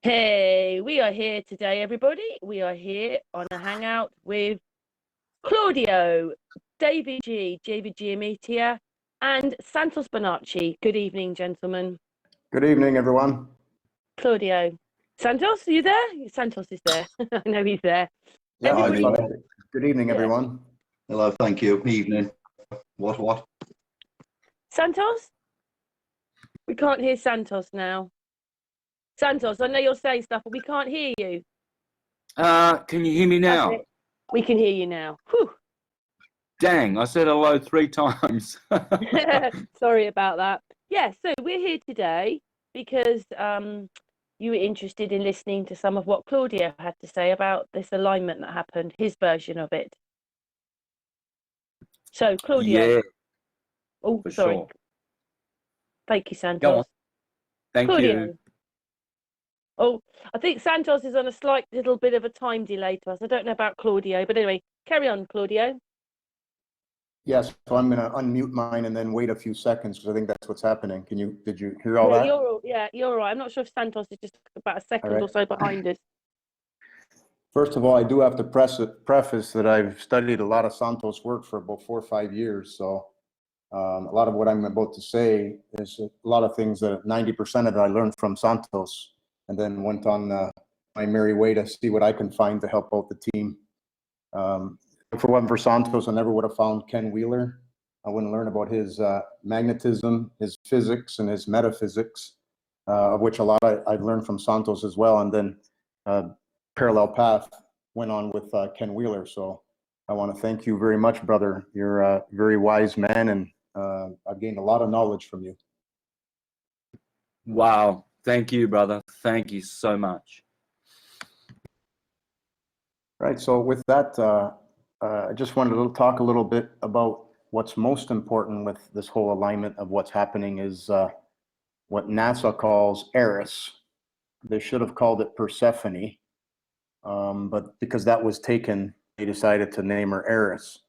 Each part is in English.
Hey, we are here today, everybody. We are here on a hangout with Claudio, David G. Amitia, and Santos Bonacci. Good evening, gentlemen. Good evening, everyone. Claudio. Santos, are you there? Santos is there. I know he's there. Yeah, Everybody- good evening, Yeah. everyone. Hello, thank you. Evening. What? Santos? We can't hear Santos now. Santos, I know you're saying stuff, but we can't hear you. Can you hear me now? Okay. We can hear you now. Whew. Dang, I said hello 3 times. Sorry about that. Yeah, so we're here today because you were interested in listening to some of what Claudio had to say about this alignment that happened, his version of it. So, Claudio. Yeah, Oh, for sorry. sure. Thank you, Santos. Go on. Thank Claudio. you. Oh, I think Santos is on a slight little bit of a time delay to us. I don't know about Claudio, but anyway, carry on, Claudio. Yes, so I'm going to unmute mine and then wait a few seconds because I think that's what's happening. Did you hear all that? You're all right. I'm not sure if Santos is just about a second right. or so behind us. First of all, I do have to preface that I've studied a lot of Santos' work for about 4 or 5 years. So a lot of what I'm about to say is a lot of things that 90% of it I learned from Santos and then went on my merry way to see what I can find to help out the team. If it wasn't for Santos, I never would have found Ken Wheeler. I wouldn't learn about his magnetism, his physics, and his metaphysics, of which a lot I've learned from Santos as well. And then parallel path went on with Ken Wheeler. So I want to thank you very much, brother. You're a very wise man, and I've gained a lot of knowledge from you. Wow. Thank you, brother. Thank you so much. Right. So with that, I just wanted to talk a little bit about what's most important with this whole alignment of what's happening is what NASA calls Eris. They should have called it Persephone, but because that was taken, they decided to name her Eris.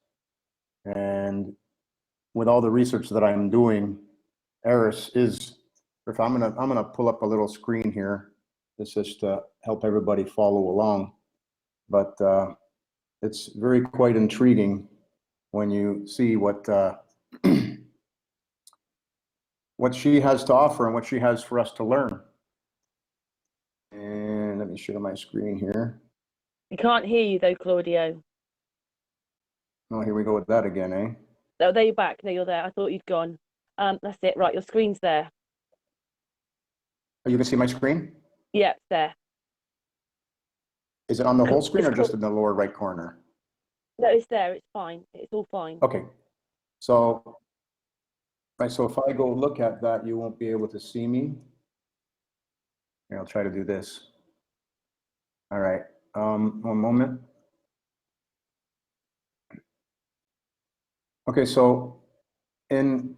And with all the research that I'm doing, Eris is. If I'm gonna pull up a little screen here. This is to help everybody follow along, but it's very quite intriguing when you see what what she has to offer and what she has for us to learn. And let me share my screen here. We can't hear you though, Claudio. Oh, here we go with that again, eh? Oh, there you're back. There you're there. I thought you'd gone. That's it. Right, your screen's there. Oh, you can see my screen? Yeah, it's there. Is it on the whole screen It's or just in the lower right corner? No, it's there. It's fine. It's all fine. Okay. So, right, so if I go look at that, you won't be able to see me. Here, I'll try to do this. All right. One moment. Okay, so and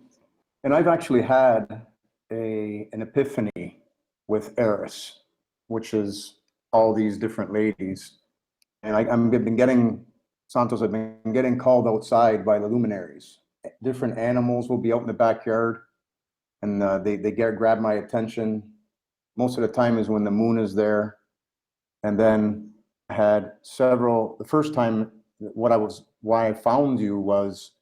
I've actually had an epiphany with Eris, which is all these different ladies. And I've been getting, Santos, I've been getting called outside by the luminaries. Different animals will be out in the backyard and they grab my attention. Most of the time is when the moon is there. And then I had several, the first time why I found you was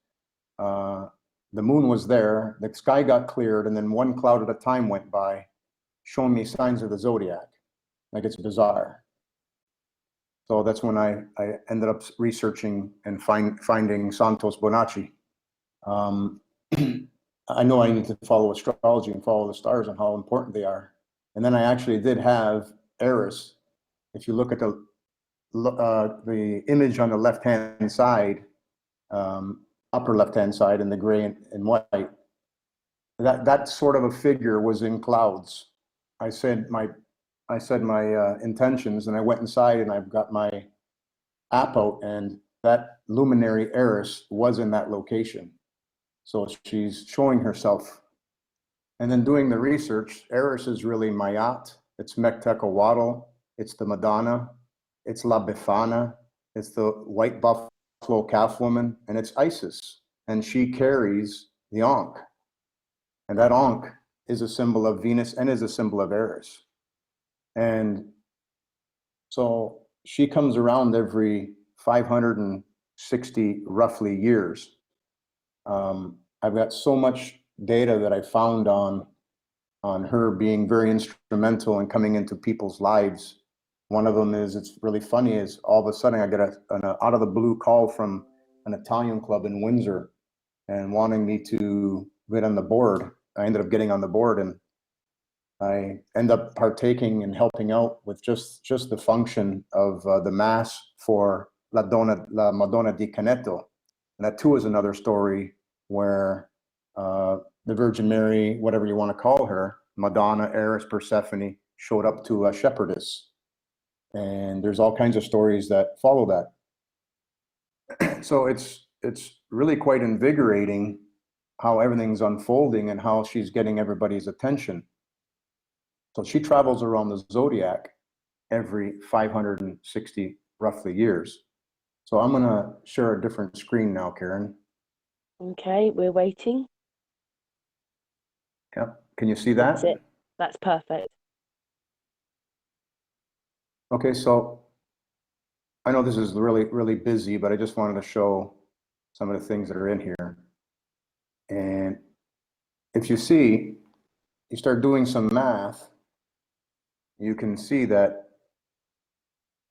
the moon was there, the sky got cleared, and then one cloud at a time went by, showing me signs of the zodiac. Like, it's bizarre. So that's when I ended up researching and finding Santos Bonacci. I know I need to follow astrology and follow the stars and how important they are. And then I actually did have Eris. If you look at the image on the left-hand side, upper left-hand side in the gray and white, that sort of a figure was in clouds. I said my intentions, and I went inside and I've got my app out, and that luminary Eris was in that location. So she's showing herself. And then doing the research, Eris is really Mayat, it's Mektecahuatl, it's the Madonna, it's La Befana, it's the white buffalo calf woman, and it's Isis. And she carries the Ankh. And that Ankh is a symbol of Venus and is a symbol of Eris. And so she comes around every 560 roughly years. I've got so much data that I found on her being very instrumental in coming into people's lives. One of them is, it's really funny, is all of a sudden I get an out of the blue call from an Italian club in Windsor and wanting me to get on the board. I ended up getting on the board, and I end up partaking and helping out with just the function of the mass for La Madonna di Canneto. And that too is another story where the Virgin Mary, whatever you want to call her, Madonna, Eris, Persephone, showed up to a shepherdess. And there's all kinds of stories that follow that. So it's really quite invigorating how everything's unfolding and how she's getting everybody's attention. So she travels around the zodiac every 560 roughly years. So I'm going to share a different screen now, Karen. Okay, we're waiting. Yep. Can you see that? That's it. That's perfect. Okay, so I know this is really, really busy, but I just wanted to show some of the things that are in here. And if you see, you start doing some math, you can see that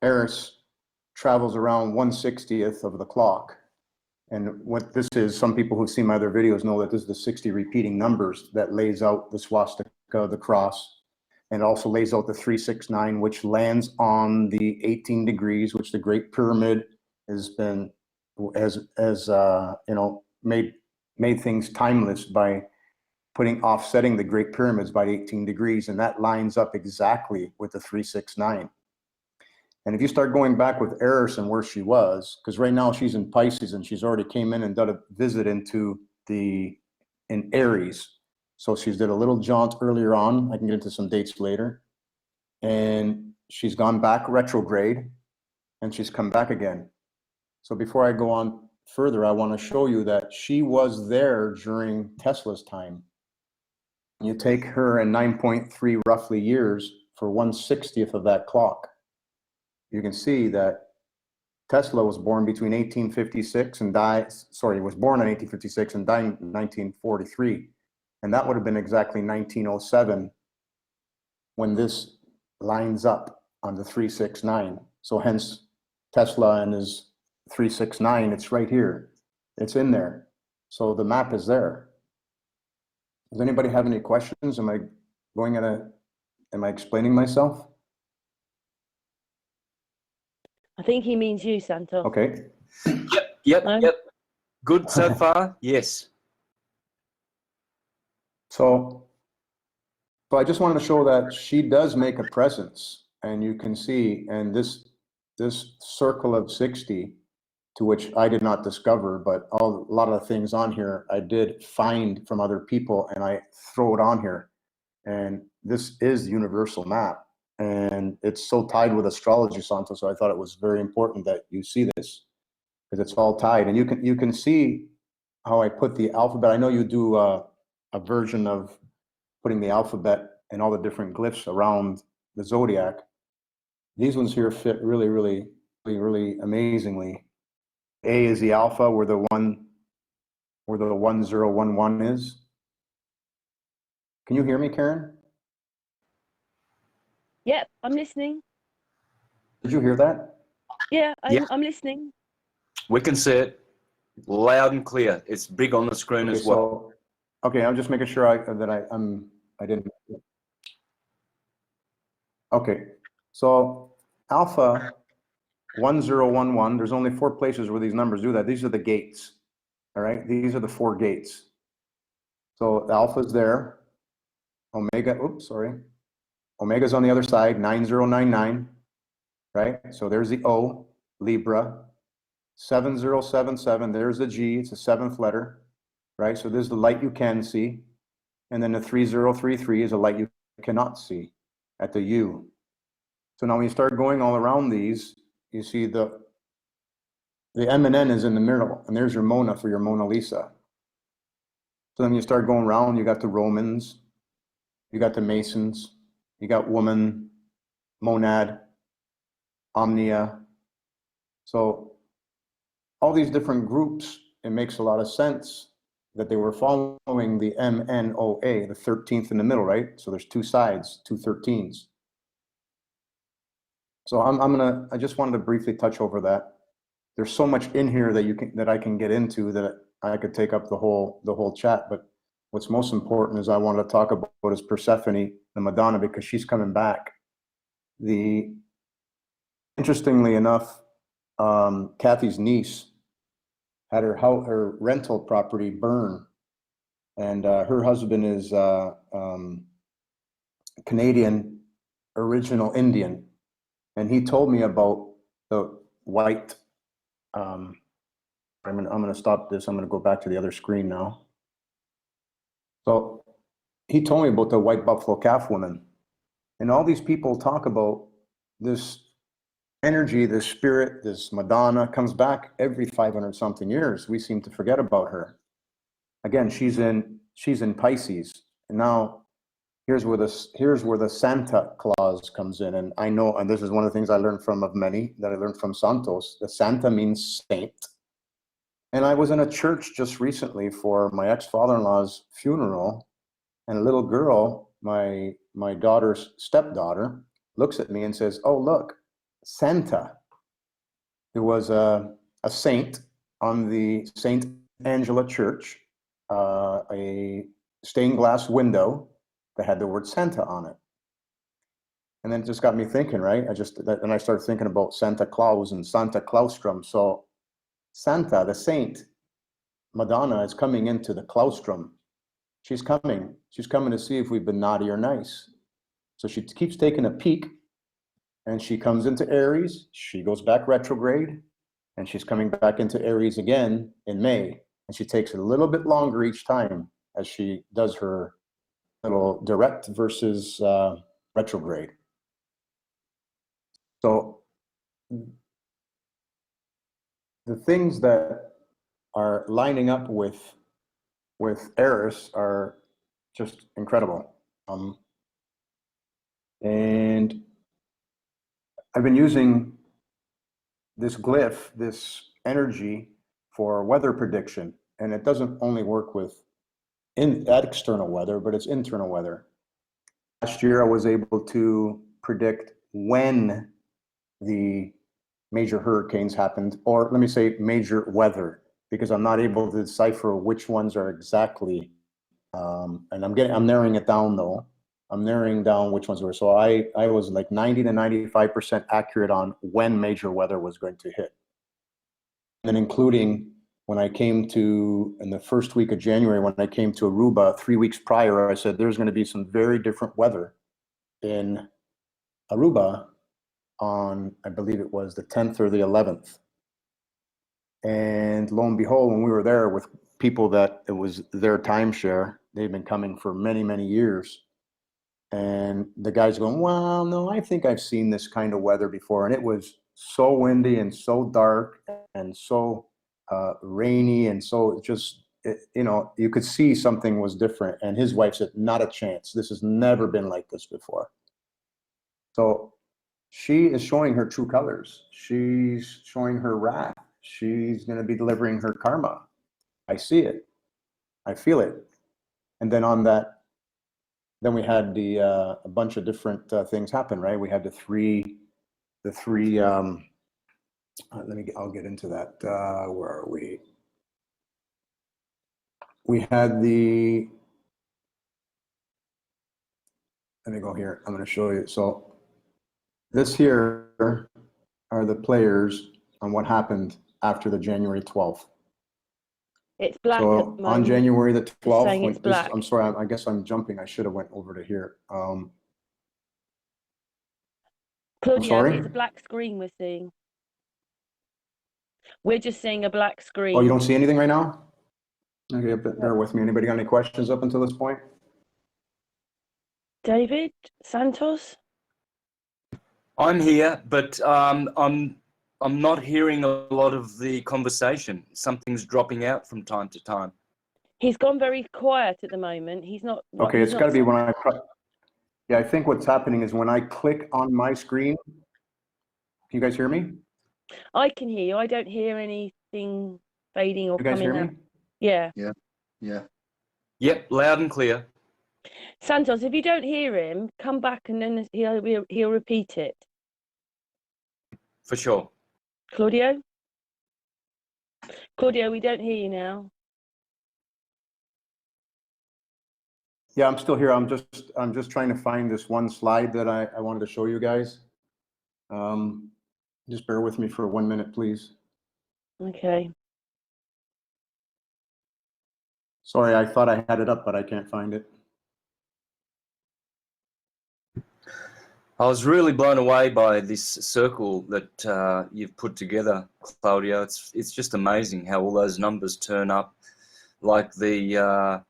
Eris travels around 1/60th of the clock. And what this is, some people who've seen my other videos know that this is the 60 repeating numbers that lays out the swastika, the cross, and also lays out the 369, which lands on the 18 degrees, which the Great Pyramid has been, made things timeless by offsetting the Great Pyramids by 18 degrees, and that lines up exactly with the 369. And if you start going back with Eris and where she was, because right now she's in Pisces and she's already came in and done a visit in Aries. So she's did a little jaunt earlier on. I can get into some dates later. And she's gone back retrograde and she's come back again. So before I go on further, I want to show you that she was there during Tesla's time. You take her in 9.3 roughly years for 1/60th of that clock. You can see that Tesla was born between 1856 and was born in 1856 and died in 1943. And that would have been exactly 1907 when this lines up on the 369. So hence Tesla and his 369, it's right here. It's in there. So the map is there. Does anybody have any questions? Am I explaining myself? I think he means you, Santos. Okay. Yep. No? Yep. Good so far. Yes. So I just wanted to show that she does make a presence, and you can see, and this circle of 60, to which I did not discover, but a lot of the things on here I did find from other people, and I throw it on here. And this is the universal map, and it's so tied with astrology, Santos. So I thought it was very important that you see this, because it's all tied, and you can see how I put the alphabet. I know you do a version of putting the alphabet and all the different glyphs around the zodiac. These ones here fit really, really, really, really amazingly. A is the alpha, where the 1011 is. Can you hear me, Karen? Yep, I'm listening. Did you hear that? Yeah, Yeah. I'm listening. We can see it loud and clear. It's big on the screen as well. Okay, I'm just making sure I didn't. Okay, so alpha 1011, there's only 4 places where these numbers do that. These are the gates, all right? These are the 4 gates. So the alpha's there. Omega's on the other side, 9099, right? So there's the O, Libra. 7077, there's the G, it's the 7th letter, right? So this is the light you can see. And then the 3033 is a light you cannot see at the U. So now when you start going all around these, you see the M and N is in the middle, and there's your Mona for your Mona Lisa. So then you start going around, you got the Romans, you got the Masons, you got woman, Monad, Omnia. So all these different groups, it makes a lot of sense that they were following the MNOA, the 13th in the middle, right? So there's two sides, two 13s. So I just wanted to briefly touch over that. There's so much in here that I can get into that I could take up the whole chat. But what's most important is I wanted to talk about is Persephone, the Madonna, because she's coming back. Interestingly enough, Kathy's niece had her rental property burn, and her husband is Canadian original Indian, and he told me about the white. I'm going to stop this. I'm going to go back to the other screen now. So he told me about the white buffalo calf woman, and all these people talk about this energy, this spirit, this Madonna comes back every 500 something years. We seem to forget about her. Again, she's in Pisces, and now here's where the Santa Claus comes in. And I know, and this is one of the things I learned of many that I learned from Santos. The Santa means saint. And I was in a church just recently for my ex-father-in-law's funeral, and a little girl, my daughter's stepdaughter, looks at me and says, "Oh, look, Santa." There was a saint on the St. Angela Church, a stained glass window that had the word Santa on it. And then it just got me thinking, right? And I started thinking about Santa Claus and Santa Claustrum. So Santa, the saint, Madonna, is coming into the claustrum. She's coming to see if we've been naughty or nice. So she keeps taking a peek, and she comes into Aries, she goes back retrograde, and she's coming back into Aries again in May. And she takes a little bit longer each time as she does her little direct versus retrograde. So the things that are lining up with Eris are just incredible. And I've been using this glyph, this energy, for weather prediction, and it doesn't only work with external weather, but it's internal weather. Last year, I was able to predict when the major hurricanes happened, or let me say major weather, because I'm not able to decipher which ones are exactly, and I'm narrowing it down though. I'm narrowing down which ones were. So I was like 90 to 95% accurate on when major weather was going to hit. And including when I came to, in the first week of January, when I came to Aruba 3 weeks prior, I said there's going to be some very different weather in Aruba on, I believe it was the 10th or the 11th. And lo and behold, when we were there with people that it was their timeshare, they've been coming for many, many years. And the guy's going, well, no, I think I've seen this kind of weather before. And it was so windy and so dark and so rainy. And so just, you could see something was different. And his wife said, not a chance. This has never been like this before. So she is showing her true colors. She's showing her wrath. She's going to be delivering her karma. I see it. I feel it. And then on that, then we had a bunch of different things happen, right? We had the three. I'll get into that. Where are we? We had let me go here. I'm going to show you. So this here are the players on what happened after the January 12th. It's black. So on January the 12th, saying it's black. I'm sorry, I guess I'm jumping. I should have went over to here. Claudio, sorry? it's a black screen we're seeing. We're just seeing a black screen. Oh, you don't see anything right now? Okay, bear with me. Anybody got any questions up until this point? David Santos? I'm here, but I'm not hearing a lot of the conversation. Something's dropping out from time to time. He's gone very quiet at the moment. He's not. Okay, it's got to be when I Yeah, I think what's happening is when I click on my screen, can you guys hear me? I can hear you. I don't hear anything fading or You guys coming hear out. me? Yeah. Yeah. Yep, loud and clear. Santos, if you don't hear him, come back and then he'll repeat it. For sure. Claudio? Claudio, we don't hear you now. Yeah, I'm still here. I'm just trying to find this one slide that I wanted to show you guys. Just bear with me for 1 minute, please. Okay. Sorry, I thought I had it up, but I can't find it. I was really blown away by this circle that you've put together, Claudio. It's just amazing how all those numbers turn up, like the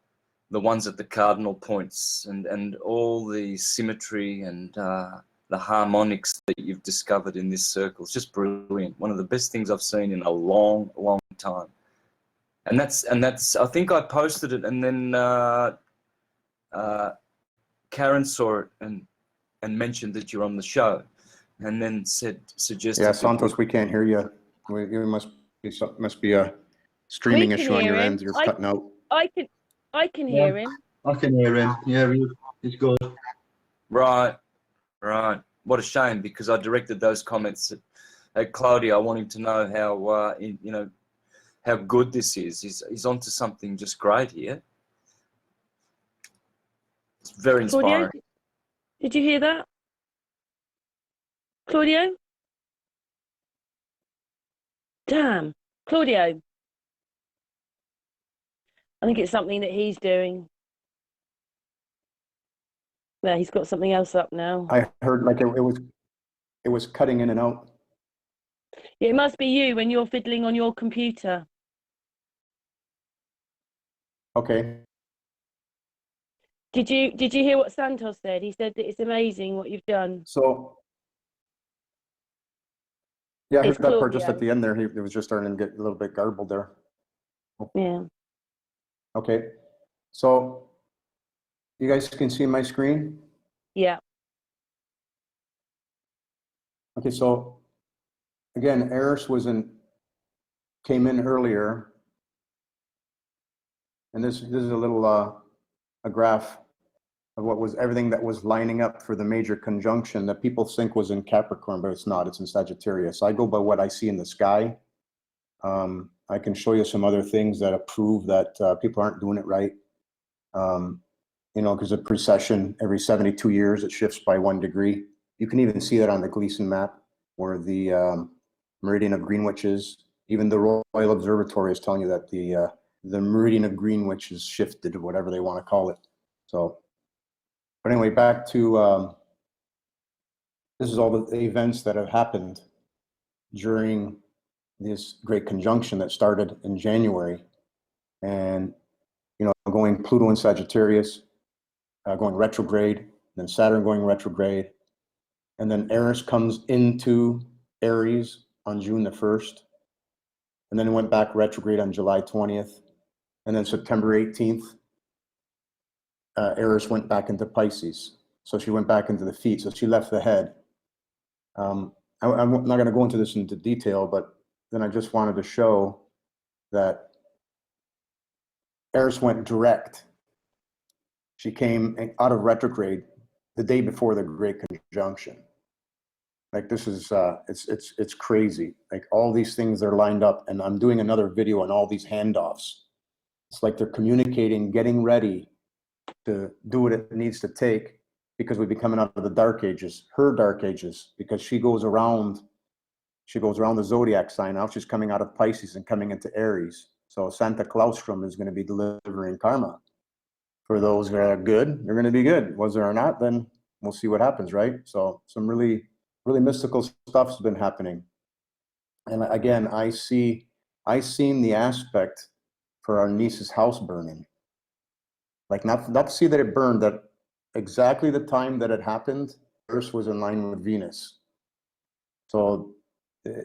ones at the cardinal points, and all the symmetry and the harmonics that you've discovered in this circle. It's just brilliant. One of the best things I've seen in a long, long time. And that's. I think I posted it, and then Karen saw it and mentioned that you're on the show, and then suggested. Yeah, Santos, we can't hear you. You must be a streaming We can issue on hear your him. end. You're cutting out. I can hear him. I can hear him. Yeah, he's good. Right. What a shame, because I directed those comments at Claudio. I want him to know how how good this is. He's onto something just great here. It's very Claudio, inspiring. did you hear that? Claudio? Damn. Claudio. I think it's something that he's doing. Yeah, he's got something else up now. I heard like it was cutting in and out. It must be you when you're fiddling on your computer. Okay. Did you hear what Santos said? He said that it's amazing what you've done. So yeah, I heard It's that part just Claudio. at the end there. It was just starting to get a little bit garbled there. Yeah. Okay. So you guys can see my screen? Yeah. Okay, so again, Eris came in earlier, and this is a little a graph of what was everything that was lining up for the major conjunction that people think was in Capricorn, but it's not. It's in Sagittarius. I go by what I see in the sky. I can show you some other things that prove that people aren't doing it right. Because a precession every 72 years, it shifts by 1 degree. You can even see that on the Gleason map, where the meridian of Greenwich is. Even the Royal Observatory is telling you that the meridian of Greenwich is shifted, or whatever they want to call it. So, but anyway, back to this is all the events that have happened during this great conjunction that started in January, and going Pluto in Sagittarius, going retrograde, then Saturn going retrograde, and then Eris comes into Aries on June the 1st, and then it went back retrograde on July 20th, and then September 18th, Eris went back into Pisces. So she went back into the feet, so she left the head. I'm not going to go into this into detail, but then I just wanted to show that Eris went direct. She came out of retrograde the day before the Great Conjunction. Like, this is it's crazy. Like, all these things are lined up, and I'm doing another video on all these handoffs. It's like they're communicating, getting ready to do what it needs to take, because we'll be coming out of the dark ages, her dark ages, because she goes around the zodiac sign now. She's coming out of Pisces and coming into Aries. So Santa Claustrum is going to be delivering karma. For those that are good, they're going to be good. Was there or not, then we'll see what happens, right? So some really, really mystical stuff's been happening. And again, I seen the aspect for our niece's house burning. Like, not to see that it burned, that exactly the time that it happened, Earth was in line with Venus. So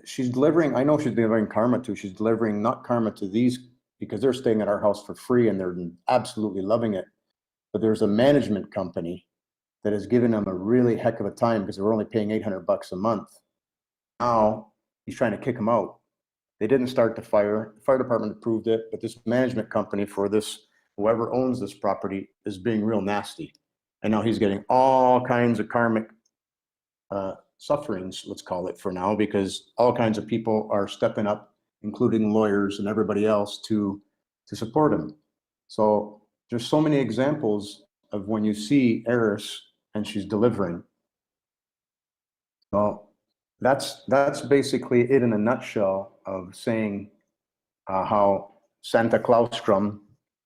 she's delivering, I know she's delivering karma to, she's delivering not karma to these, because they're staying at our house for free and they're absolutely loving it. But there's a management company that has given him a really heck of a time because they were only paying $800 a month. Now he's trying to kick him out. They didn't start the fire. The fire department approved it, but this management company for this, whoever owns this property, is being real nasty. And now he's getting all kinds of karmic sufferings, let's call it for now, because all kinds of people are stepping up, including lawyers and everybody else, to support him. So there's so many examples of when you see Eris and she's delivering. Well, that's basically it in a nutshell of saying how Santa Claustrum,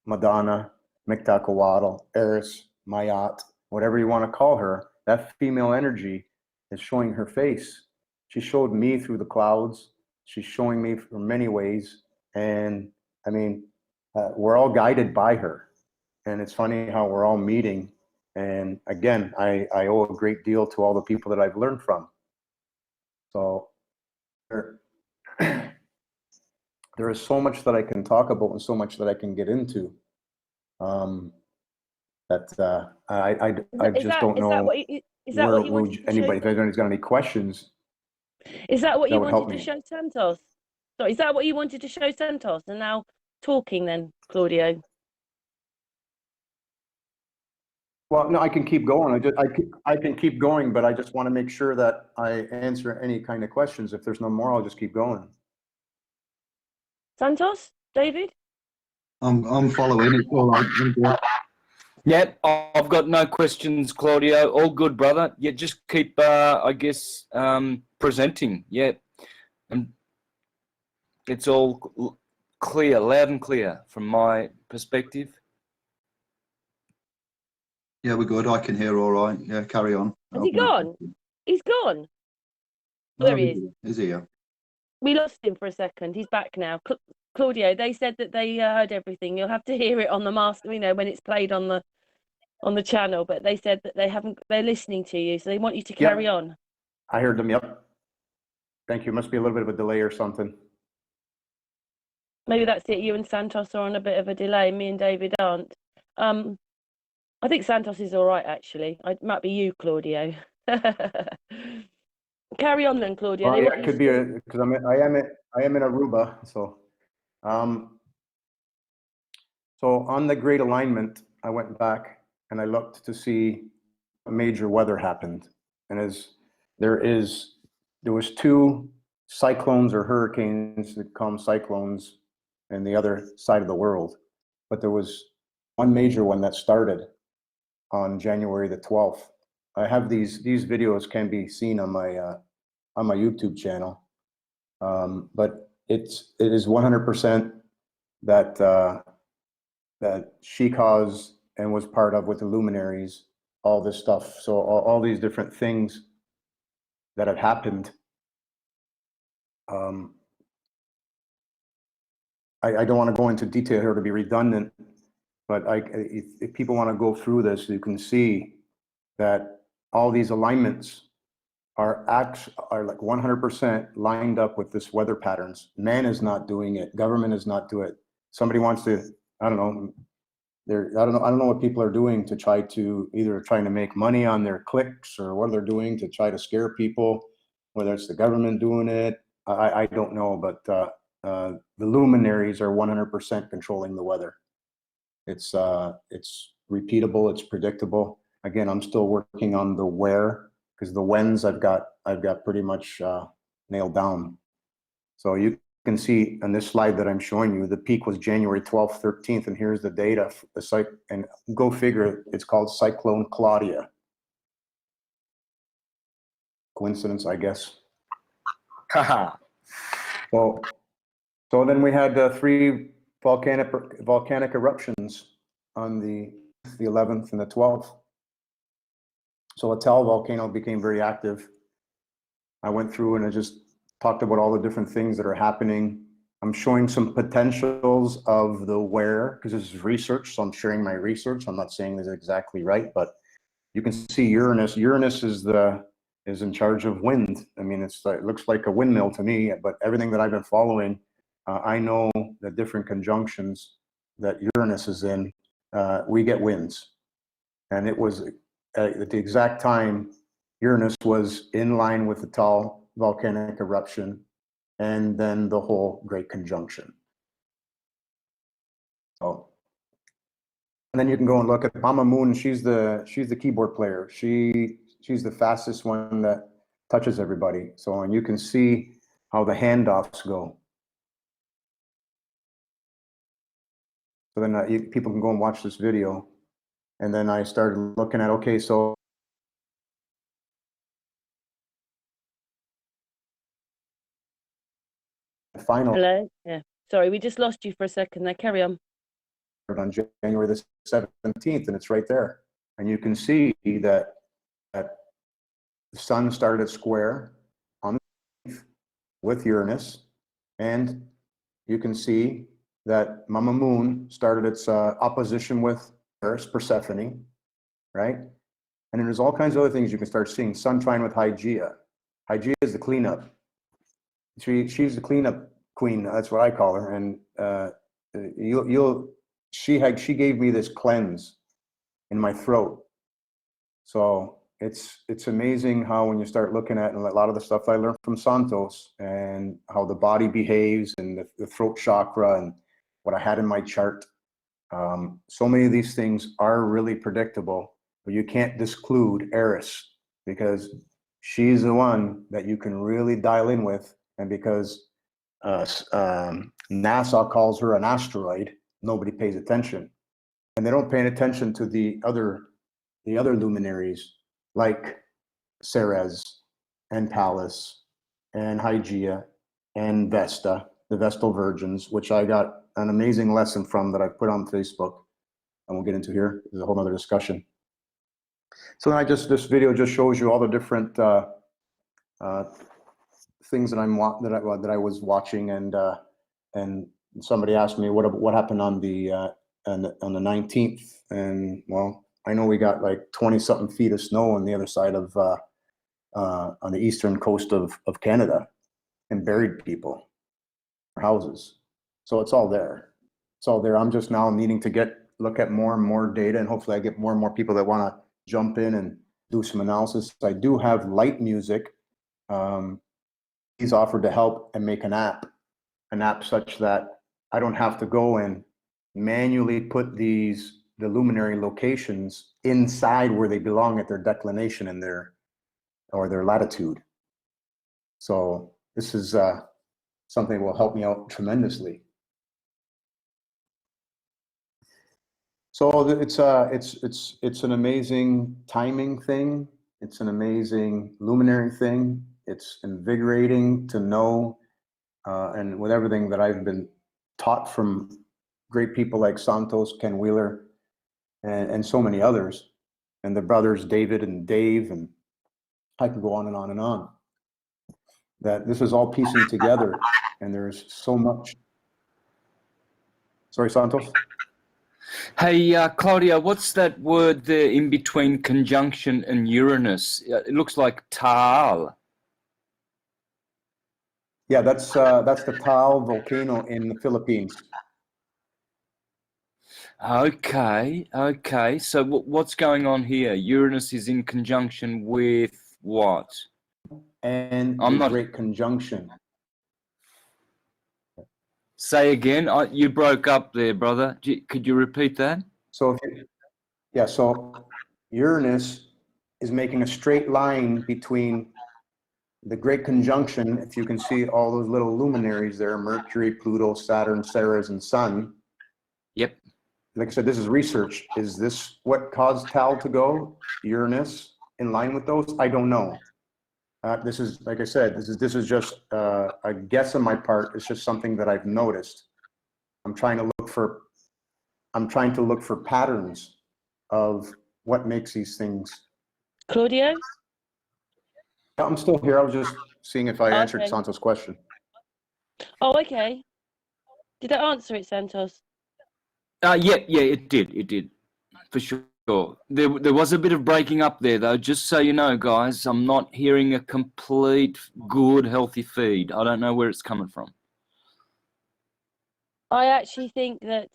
Madonna, Mictacawatl, Eris, Mayat, whatever you want to call her, that female energy is showing her face. She showed me through the clouds. She's showing me in many ways. And I mean, we're all guided by her. And it's funny how we're all meeting. And again, I owe a great deal to all the people that I've learned from. So there is so much that I can talk about and so much that I can get into. That I just don't know. Is that what you wanted to anybody, if anybody's got any questions. Is that what you would wanted help to me. show Santos? Sorry, is that what you wanted to show Santos? And now talking then, Claudio. Well, no, I can keep going. I can keep going, but I just want to make sure that I answer any kind of questions. If there's no more, I'll just keep going. Santos, David? I'm following it. All right. Yeah, I've got no questions, Claudio. All good, brother. Yeah, just keep, I guess, presenting. Yeah, and it's all clear, loud and clear from my perspective. Yeah, we're good. I can hear all right. Yeah, carry on. Has he gone? He's gone. No, There he is. Is he? Yeah. We lost him for a second. He's back now. Claudio, they said that they heard everything. You'll have to hear it on the master, when it's played on the channel. But they said that they haven't. They're listening to you, so they want you to carry on. I heard them. Yep. Thank you. Must be a little bit of a delay or something. Maybe that's it. You and Santos are on a bit of a delay. Me and David aren't. I think Santos is all right, actually. It might be you, Claudio. Carry on then, Claudio. Yeah, it could be because I am in Aruba. So, so on the great alignment, I went back and I looked to see a major weather happened, and there was 2 cyclones or hurricanes that come cyclones in the other side of the world, but there was one major one that started on January the 12th. I have these videos can be seen on my YouTube channel, but it is 100% that she caused and was part of with the luminaries all this stuff. So all these different things that have happened. I don't want to go into detail here to be redundant, but if people want to go through this, you can see that all these alignments are like 100% lined up with this weather patterns. Man is not doing it. Government is not doing it. Somebody wants to, I don't know. I don't know what people are doing to try to either trying to make money on their clicks or what they're doing to try to scare people, whether it's the government doing it. I don't know, but the luminaries are 100% controlling the weather. It's repeatable, it's predictable. Again, I'm still working on the where, because the whens I've got pretty much nailed down. So you can see on this slide that I'm showing you, the peak was January 12th, 13th, and here's the data. And go figure, it's called Cyclone Claudia. Coincidence, I guess. Haha. So then we had 3 volcanic eruptions on the 11th and the 12th. So Atal volcano became very active. I went through and I just talked about all the different things that are happening. I'm showing some potentials of the where, because this is research, so I'm sharing my research. I'm not saying this is exactly right, but you can see Uranus. Uranus is in charge of wind. I mean, it looks like a windmill to me, but everything that I've been following, I know the different conjunctions that Uranus is in, we get winds. And it was at the exact time Uranus was in line with the tall volcanic eruption and then the whole Great Conjunction. So, and then you can go and look at Mama Moon. She's the keyboard player. She's the fastest one that touches everybody. So, and you can see how the handoffs go. So then people can go and watch this video. And then I started looking at, okay, so final Hello? Yeah. Sorry, we just lost you for a second there. Carry on. on January the 17th, and it's right there. And you can see that the sun started square on the with Uranus, and you can see that Mama Moon started its opposition with Eris, Persephone, right? And then there's all kinds of other things you can start seeing. Sun trine with Hygeia. Hygeia is the cleanup. She's the cleanup queen. That's what I call her. And she gave me this cleanse in my throat. So it's amazing how when you start looking at a lot of the stuff I learned from Santos and how the body behaves and the throat chakra and what I had in my chart. So many of these things are really predictable, but you can't disclude Eris because she's the one that you can really dial in with. And because NASA calls her an asteroid, nobody pays attention. And they don't pay attention to the other luminaries like Ceres and Pallas and Hygeia and Vesta, the Vestal Virgins, which I got an amazing lesson from that I put on Facebook, and we'll get into here. There's a whole other discussion. So then this video just shows you all the different things that I was watching, and somebody asked me what happened on the 19th, and well, I know we got like 20-something feet of snow on the other side of on the eastern coast of Canada, and buried people, houses. So it's all there. It's all there. I'm just now needing to look at more and more data, and hopefully I get more and more people that want to jump in and do some analysis. I do have light music. He's offered to help and make an app such that I don't have to go and manually put the luminary locations inside where they belong at their declination and their latitude. So this is something that will help me out tremendously. So it's an amazing timing thing. It's an amazing luminary thing. It's invigorating to know, and with everything that I've been taught from great people like Santos, Ken Wheeler, and so many others, and the brothers David and Dave, and I could go on and on and on. That this is all piecing together, and there's so much. Sorry, Santos? Hey, Claudia, what's that word there in between conjunction and Uranus? It looks like Taal. Yeah, that's the Taal volcano in the Philippines. Okay. So what's going on here? Uranus is in conjunction with what? And Great Conjunction. Say again. You broke up there, brother. Could you repeat that? So Uranus is making a straight line between the Great Conjunction. If you can see all those little luminaries there, Mercury, Pluto, Saturn, Ceres, and Sun. Yep. Like I said, this is research. Is this what caused Tal to go? Uranus in line with those? I don't know. This is, like I said, this is just a guess on my part. It's just something that I've noticed. I'm trying to look for patterns of what makes these things. Claudio? I'm still here. I was just seeing if I answered Santos' question. Oh, okay. Did I answer it, Santos? Yeah, it did, for sure. There was a bit of breaking up there, though. Just so you know, guys, I'm not hearing a complete, good, healthy feed. I don't know where it's coming from. I actually think that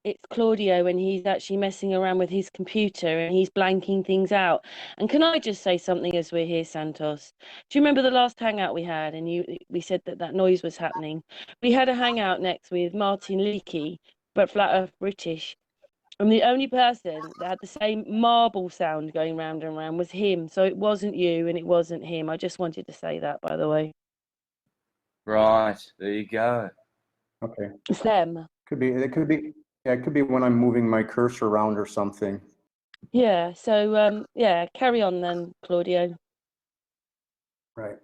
it's Claudio when he's actually messing around with his computer and he's blanking things out. And can I just say something as we're here, Santos? Do you remember the last hangout we had? And we said that that noise was happening. We had a hangout next with Martin Leakey, but Flat Earth British. And the only person that had the same marble sound going round and round was him. So it wasn't you and it wasn't him. I just wanted to say that, by the way. Right, there you go. Okay. It's them. Could be. It could be. Yeah, it could be when I'm moving my cursor around or something. Yeah. So yeah, carry on then, Claudio. Right.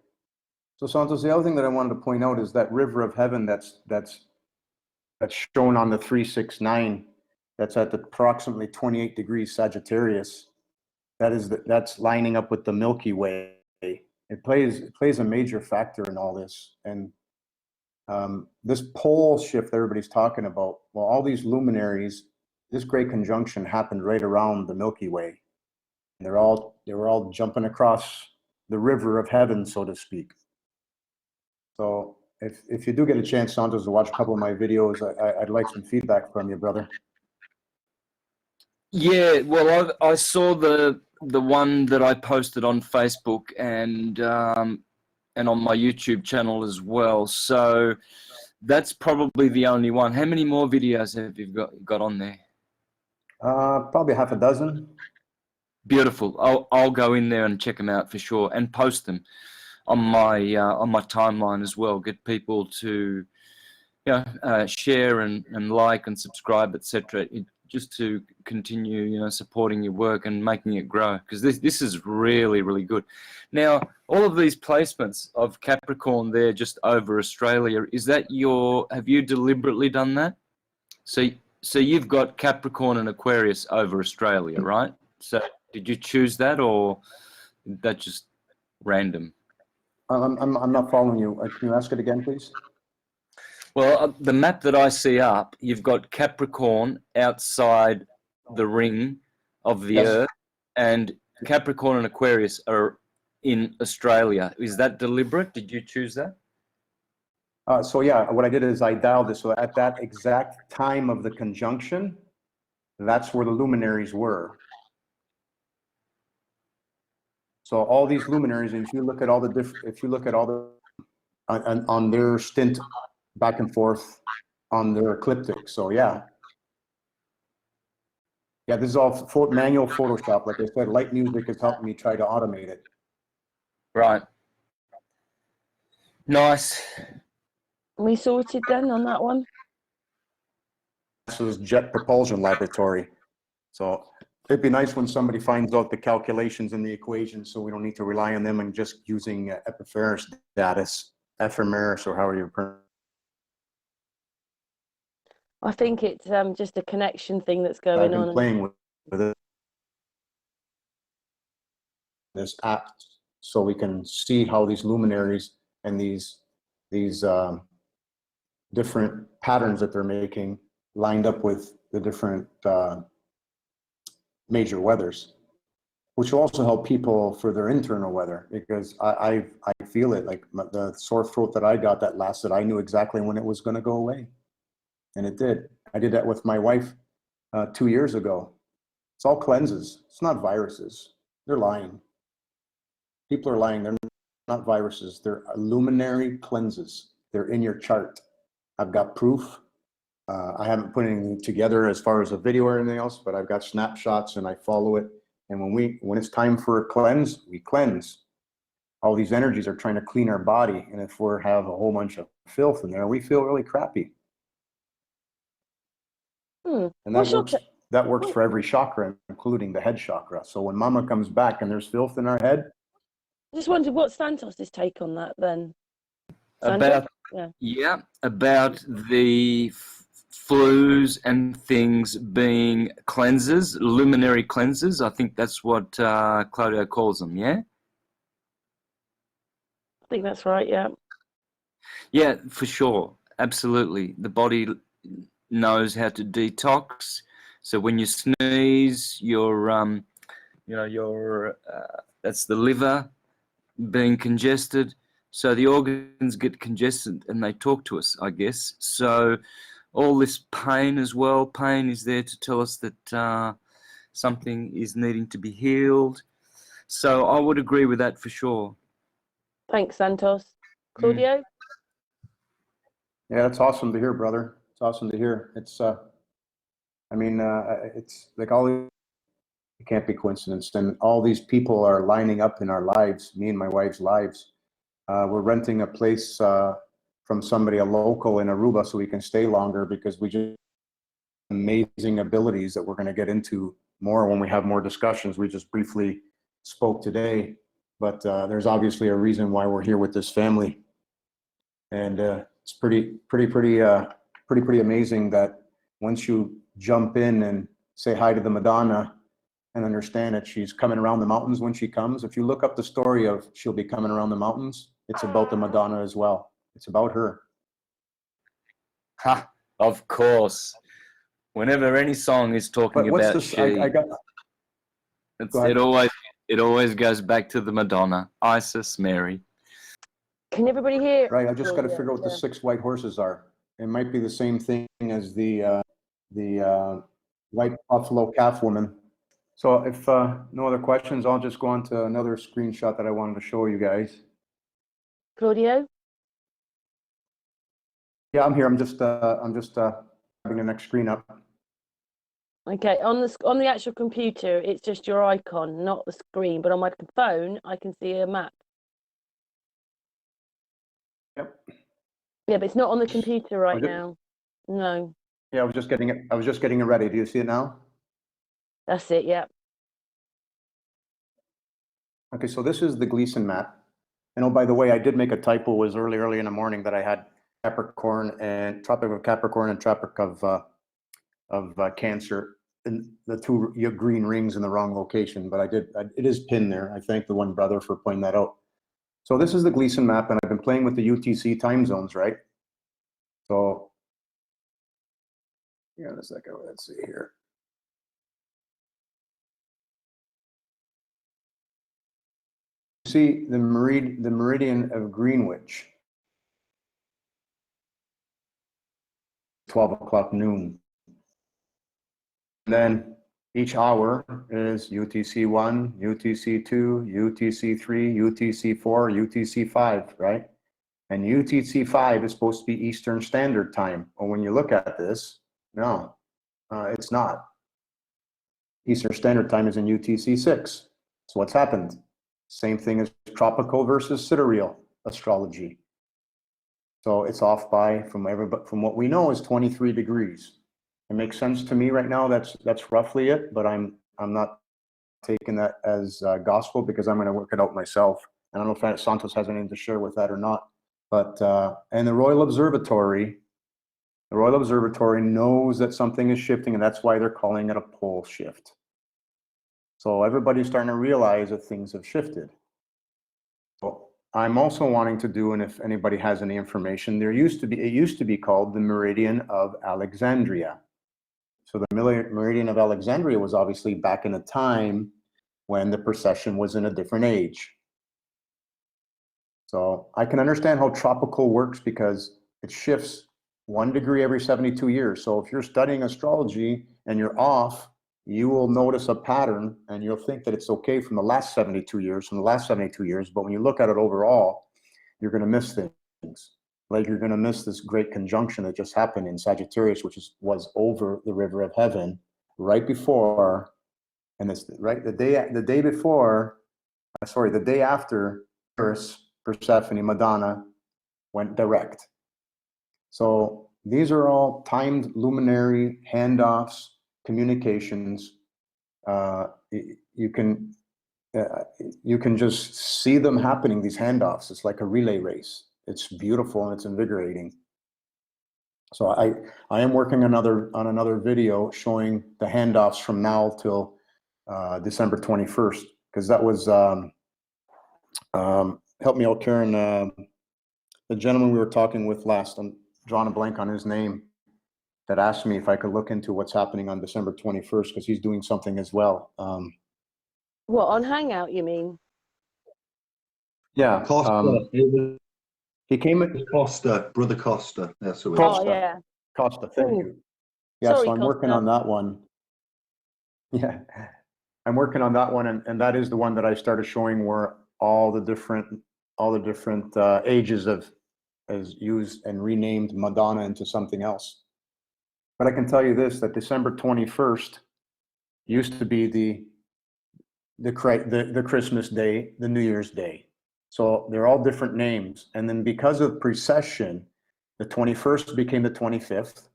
So Santos, the other thing that I wanted to point out is that river of heaven that's shown on the 369. That's at approximately 28 degrees Sagittarius. That's lining up with the Milky Way. It plays a major factor in all this. And this pole shift everybody's talking about, well, all these luminaries, this great conjunction happened right around the Milky Way. And they were all jumping across the river of heaven, so to speak. So if you do get a chance, Santos, to watch a couple of my videos, I'd like some feedback from you, brother. Yeah, well, I saw the one that I posted on Facebook and on my YouTube channel as well. So that's probably the only one. How many more videos have you got on there? Probably half a dozen. Beautiful. I'll go in there and check them out for sure and post them on my timeline as well. Get people to share and like and subscribe, etc. Just to continue, supporting your work and making it grow, because this is really, really good. Now, all of these placements of Capricorn there just over Australia, have you deliberately done that? So you've got Capricorn and Aquarius over Australia, right? So did you choose that, or is that just random? I'm not following you. Can you ask it again, please? Well, the map that I see up, you've got Capricorn outside the ring of the Yes. Earth, and Capricorn and Aquarius are in Australia. Is that deliberate? Did you choose that? So yeah, what I did is I dialed this. So at that exact time of the conjunction, that's where the luminaries were. So all these luminaries, and if you look at all the on their stint back and forth on their ecliptic. So yeah, this is all manual Photoshop. Like I said, light music has helped me try to automate it. Right. Nice. We sorted then on that one. NASA's Jet Propulsion Laboratory. So it'd be nice when somebody finds out the calculations and the equations, so we don't need to rely on them and just using ephemeris status, ephemeris, or however you pronounce. I think it's just a connection thing that's I've going been on. playing with it, this app, so we can see how these luminaries and these different patterns that they're making lined up with the different major weathers, which will also help people for their internal weather, because I feel it, like the sore throat that I got that lasted, I knew exactly when it was going to go away. And it did. I did that with my wife 2 years ago. It's all cleanses. It's not viruses. They're lying. People are lying. They're not viruses. They're luminary cleanses. They're in your chart. I've got proof. I haven't put anything together as far as a video or anything else, but I've got snapshots and I follow it. And when it's time for a cleanse, we cleanse. All these energies are trying to clean our body. And if we have a whole bunch of filth in there, we feel really crappy. And that works for every chakra, including the head chakra. So when mama comes back and there's filth in our head. I just wondered what Santos' take on that then. About the flus and things being cleansers, luminary cleansers. I think that's what Claudio calls them, yeah? I think that's right, yeah. Yeah, for sure. Absolutely. The body knows how to detox. So when you sneeze, that's the liver being congested. So the organs get congested and they talk to us, I guess. So all this pain as well. Pain is there to tell us that something is needing to be healed. So I would agree with that for sure. Thanks, Santos. Claudio? Yeah, that's awesome to hear, brother. It's awesome to hear. It's, it's like it can't be coincidence. And all these people are lining up in our lives, me and my wife's lives. We're renting a place from somebody, a local in Aruba, so we can stay longer because we just amazing abilities that we're going to get into more when we have more discussions. We just briefly spoke today, but there's obviously a reason why we're here with this family. And it's pretty amazing that once you jump in and say hi to the Madonna and understand that she's coming around the mountains when she comes. If you look up the story of she'll be coming around the mountains, it's about the Madonna as well. It's about her. Ha, of course. Whenever any song is talking But what's about this? she, Go ahead. it always goes back to the Madonna, Isis, Mary. Can everybody hear? Right, I just got to Claudio? figure out what the 6 white horses are. It might be the same thing as the white buffalo calf woman. So if no other questions, I'll just go on to another screenshot that I wanted to show you guys. Claudio? Yeah, I'm here. I'm just having the next screen up. Okay, on the actual computer, it's just your icon, not the screen. But on my phone, I can see a map. Yep. Yeah, but it's not on the computer right Was it? now. No, Yeah, I was just getting it ready. Do you see it now? that's it. Yeah. Okay, so this is the Gleason map. And oh, by the way, I did make a typo. It was early in the morning that I had Capricorn and Tropic of Capricorn and Tropic of Cancer, and the 2 green rings in the wrong location. But it is pinned there. I thank the one brother for pointing that out. So this is the Gleason map, and I've been playing with the UTC time zones, right? So, yeah, in a second, let's see here. See the meridian of Greenwich, 12 o'clock noon. And then each hour is UTC 1, UTC 2, UTC 3, UTC 4, UTC 5, right? And UTC 5 is supposed to be Eastern Standard Time. Well, when you look at this, no, it's not. Eastern Standard Time is in UTC 6. So what's happened? Same thing as tropical versus sidereal astrology. So it's off by, from what we know, is 23 degrees. It makes sense to me right now. That's roughly it, but I'm not taking that as gospel because I'm going to work it out myself. I don't know if Santos has anything to share with that or not. But and the Royal Observatory knows that something is shifting, and that's why they're calling it a pole shift. So everybody's starting to realize that things have shifted. So I'm also wanting to do, and if anybody has any information, it used to be called the Meridian of Alexandria. So the Meridian of Alexandria was obviously back in a time when the precession was in a different age. So I can understand how tropical works because it shifts 1 degree every 72 years. So if you're studying astrology and you're off, you will notice a pattern and you'll think that it's okay from the last 72 years, but when you look at it overall, you're going to miss things. Like you're going to miss this great conjunction that just happened in Sagittarius, which was over the river of heaven right before, and it's right the day after Persephone, Madonna went direct. So these are all timed luminary handoffs, communications. You can just see them happening, these handoffs. It's like a relay race. It's beautiful and it's invigorating. So I am working on another video showing the handoffs from now till December 21st, because that was help me out, Karen. The gentleman we were talking with last, I'm drawing a blank on his name, that asked me if I could look into what's happening on December 21st, because he's doing something as well. What, on Hangout, you mean? Yeah. Costa. He came at Costa, Brother Costa. That's who it is. Oh, yeah. Costa, thank Ooh. you. Yeah, Sorry, so I'm working Costa. on that one. Yeah, I'm working on that one, and that is the one that I started showing where all the different ages of has used and renamed Madonna into something else. But I can tell you this: that December 21st used to be the Christmas day, the New Year's Day. So they're all different names, and then because of precession, the 21st became the 25th,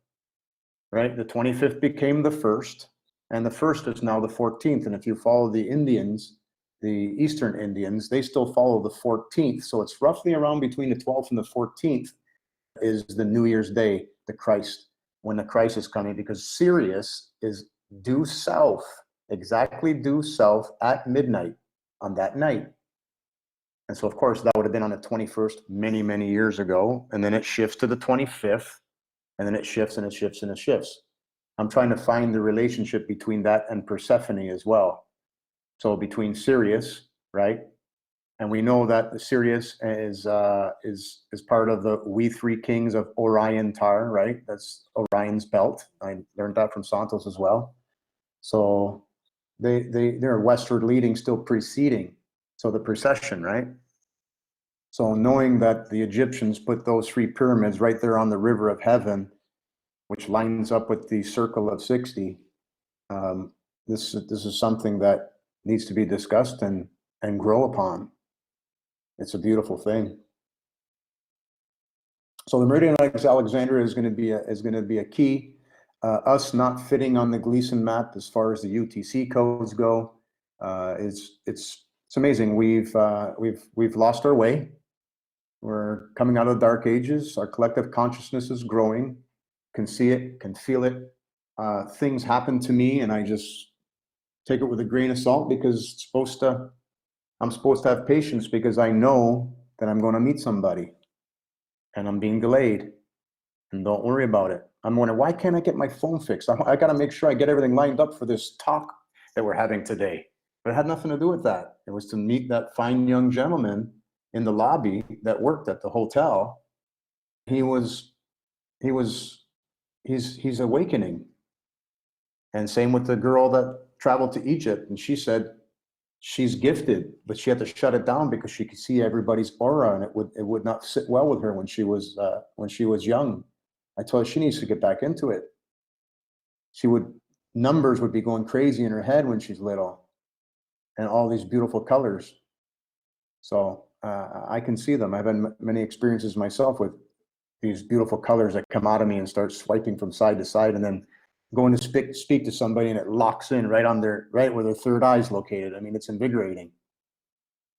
right? The 25th became the 1st, and the 1st is now the 14th. And if you follow the Indians, the Eastern Indians, they still follow the 14th. So it's roughly around between the 12th and the 14th is the New Year's Day, the Christ, when the Christ is coming, because Sirius is due south, exactly due south at midnight on that night. And so, of course, that would have been on the 21st many, many years ago. And then it shifts to the 25th, and then it shifts and it shifts and it shifts. I'm trying to find the relationship between that and Persephone as well. So between Sirius, right? And we know that Sirius is part of the We Three Kings of Orion Tar, right? That's Orion's belt. I learned that from Santos as well. So they're westward leading, still preceding. So the precession, right? So knowing that the Egyptians put those three pyramids right there on the river of heaven, which lines up with the circle of 60, this is something that needs to be discussed and grow upon. It's a beautiful thing. So the Meridian Alexandria is going to be a key. Us not fitting on the Gleason map as far as the UTC codes go, it's amazing. We've lost our way. We're coming out of the dark ages. Our collective consciousness is growing. Can see it, can feel it. Things happen to me, and I just take it with a grain of salt because I'm supposed to have patience because I know that I'm going to meet somebody, and I'm being delayed. And don't worry about it. I'm wondering, why can't I get my phone fixed? I got to make sure I get everything lined up for this talk that we're having today. But it had nothing to do with that. It was to meet that fine young gentleman in the lobby that worked at the hotel. He's awakening. And same with the girl that traveled to Egypt. And she said she's gifted, but she had to shut it down because she could see everybody's aura, and it would not sit well with her when she was young. I told her she needs to get back into it. Numbers would be going crazy in her head when she's little, and all these beautiful colors. So I can see them. I've had many experiences myself with these beautiful colors that come out of me and start swiping from side to side, and then going to speak to somebody, and it locks in right where their third eye is located. I mean, it's invigorating.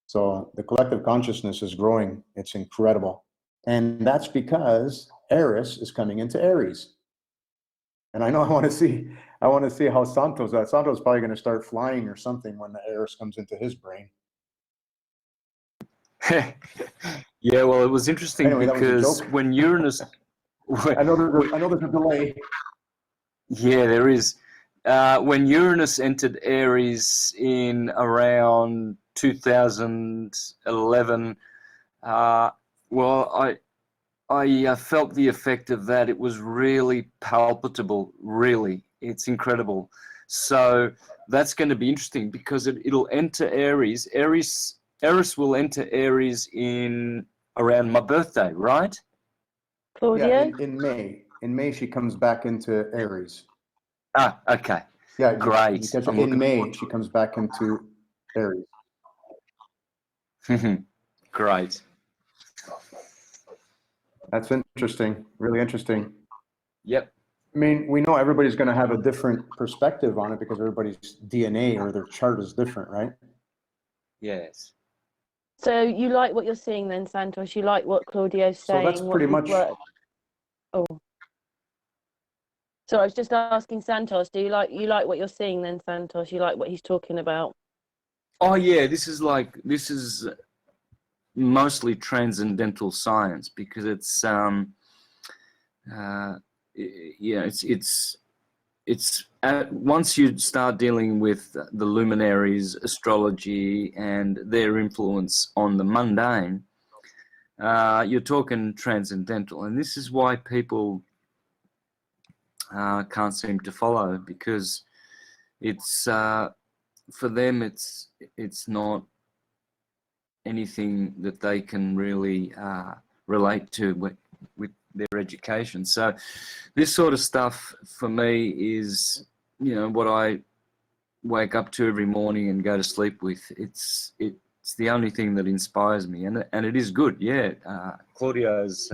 So the collective consciousnness is growing. It's incredible. And that's because Eris is coming into Aries. And I know I want to see how Santos is probably going to start flying or something when the Eris comes into his brain. Yeah, well, it was interesting Anyway, because when Uranus, I know there's a delay. Yeah, there is. When Uranus entered Aries in around 2011, well, I felt the effect of that. It was really palpable, really. It's incredible. So that's going to be interesting because it'll enter Aries. Eris will enter Aries in around my birthday, right? Claudio? Yeah, in May. In May, she comes back into Aries. Ah, okay. Yeah, Great. in May, she comes back into Aries. Great. That's interesting. Really interesting. Yep. I mean, we know everybody's going to have a different perspective on it because everybody's DNA or their chart is different, right? Yes. So you like what you're seeing then, Santos? You like what Claudio's saying? So that's pretty much. Oh. So I was just asking Santos, do you like what you're seeing then, Santos? You like what he's talking about? Oh yeah, this is mostly transcendental science because it's once you start dealing with the luminaries, astrology, and their influence on the mundane, you're talking transcendental, and this is why people can't seem to follow, because it's for them it's not anything that they can really relate to with their education. So this sort of stuff for me is, you know, what I wake up to every morning and go to sleep with. It's the only thing that inspires me, and it is good. Yeah, Claudio's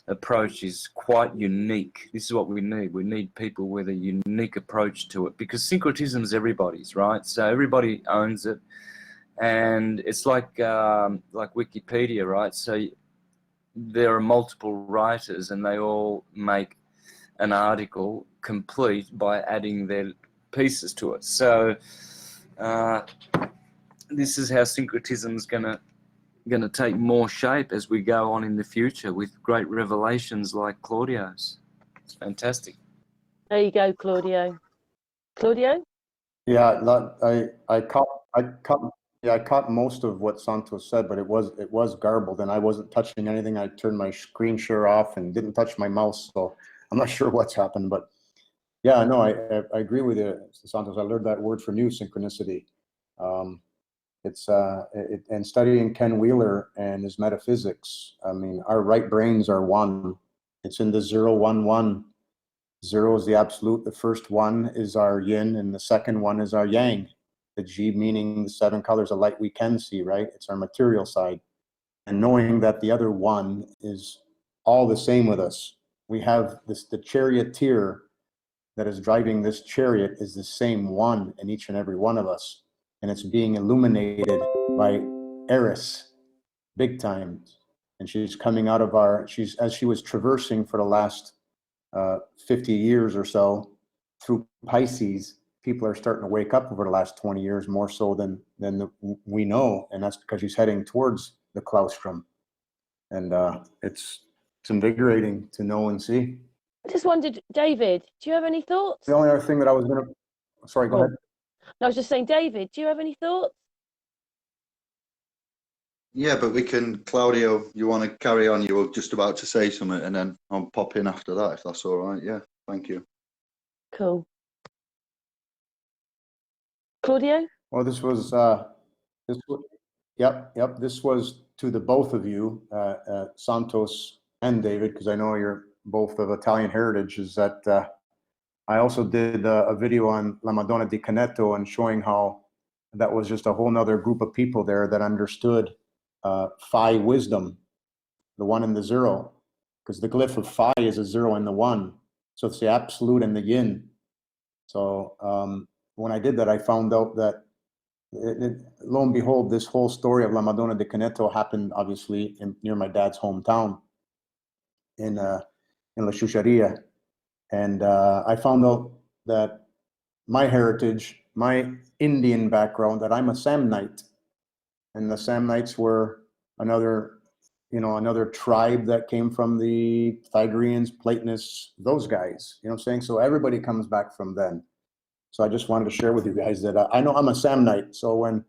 approach is quite unique. This is what we need. We need people with a unique approach to it, because syncretism is everybody's, right? So everybody owns it, and it's like Wikipedia, right? So there are multiple writers, and they all make an article complete by adding their pieces to it. So this is how syncretism is going to take more shape as we go on in the future, with great revelations like Claudio's. It's fantastic. There you go, Claudio. Claudio? Yeah, I caught most of what Santos said, but it was garbled, and I wasn't touching anything. I turned my screen share off and didn't touch my mouse, so I'm not sure what's happened. But yeah, no, I agree with you, Santos. I learned that word from you, synchronicity. And studying Ken Wheeler and his metaphysics. I mean, our right brains are one. It's in the 0-1-1. 0 is the absolute. The first one is our yin, and the second one is our yang. The G meaning the 7 colors of light we can see, right? It's our material side. And knowing that the other one is all the same with us. We have the charioteer that is driving this chariot is the same one in each and every one of us. And it's being illuminated by Eris, big time. And she's coming out of as she was traversing for the last 50 years or so through Pisces, people are starting to wake up over the last 20 years, more so than we know. And that's because she's heading towards the Claustrum. And it's invigorating to know and see. I just wondered, David, do you have any thoughts? The only other thing that I was going to, sorry, go ahead. No, I was just saying, David, do you have any thoughts? Yeah, but we can, Claudio, you want to carry on? You were just about to say something, and then I'll pop in after that, if that's all right. Yeah, thank you. Cool. Claudio? Well, this was, this was to the both of you, Santos and David, because I know you're both of Italian heritage, is that I also did a video on La Madonna di Caneto and showing how that was just a whole nother group of people there that understood Phi wisdom, the 1 and the 0, because the glyph of Phi is a 0 and the 1. So it's the absolute and the yin. So when I did that, I found out that lo and behold, this whole story of La Madonna di Caneto happened obviously near my dad's hometown in La Chucharia. And I found out that my heritage, my Indian background, that I'm a Samnite. And the Samnites were another tribe that came from the Pythagoreans, Platonists, those guys, you know what I'm saying? So everybody comes back from them. So I just wanted to share with you guys that I know I'm a Samnite. So when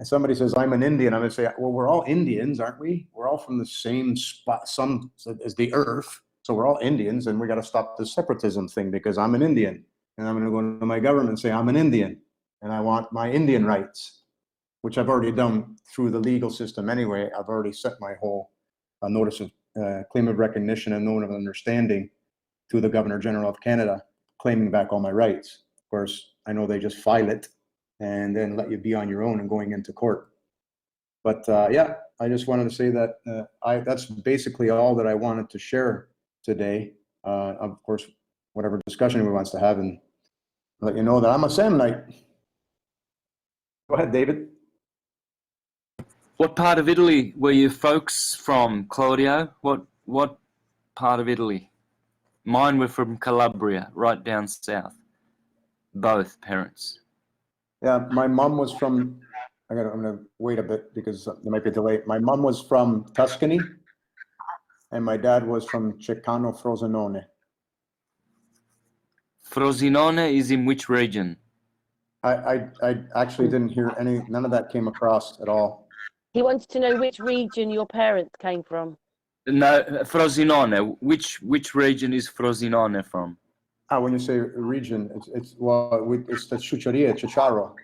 somebody says I'm an Indian, I'm going to say, well, we're all Indians, aren't we? We're all from the same spot, some as the earth. So we're all Indians, and we got to stop the separatism thing, because I'm an Indian, and I'm going to go to my government and say I'm an Indian, and I want my Indian rights, which I've already done through the legal system anyway. I've already sent my whole notice of claim of recognition and note of understanding to the Governor General of Canada, claiming back all my rights. Of course, I know they just file it and then let you be on your own and going into court. But yeah, I just wanted to say that that's basically all that I wanted to share today. Of course, whatever discussion we wants to have, and let you know that I'm a Samnite. Go ahead, David. What part of Italy were you folks from, Claudio? What part of Italy? Mine were from Calabria, right down south. Both parents. Yeah, my mom was from, I'm gonna wait a bit because there might be a delay. My mom was from Tuscany, and my dad was from Ceccano Frosinone. Frosinone is in which region? I actually didn't hear none of that came across at all. He wants to know which region your parents came from. No, Frosinone. Which region is Frosinone from? When you say region, it's the Ciociaria, Ciociaro,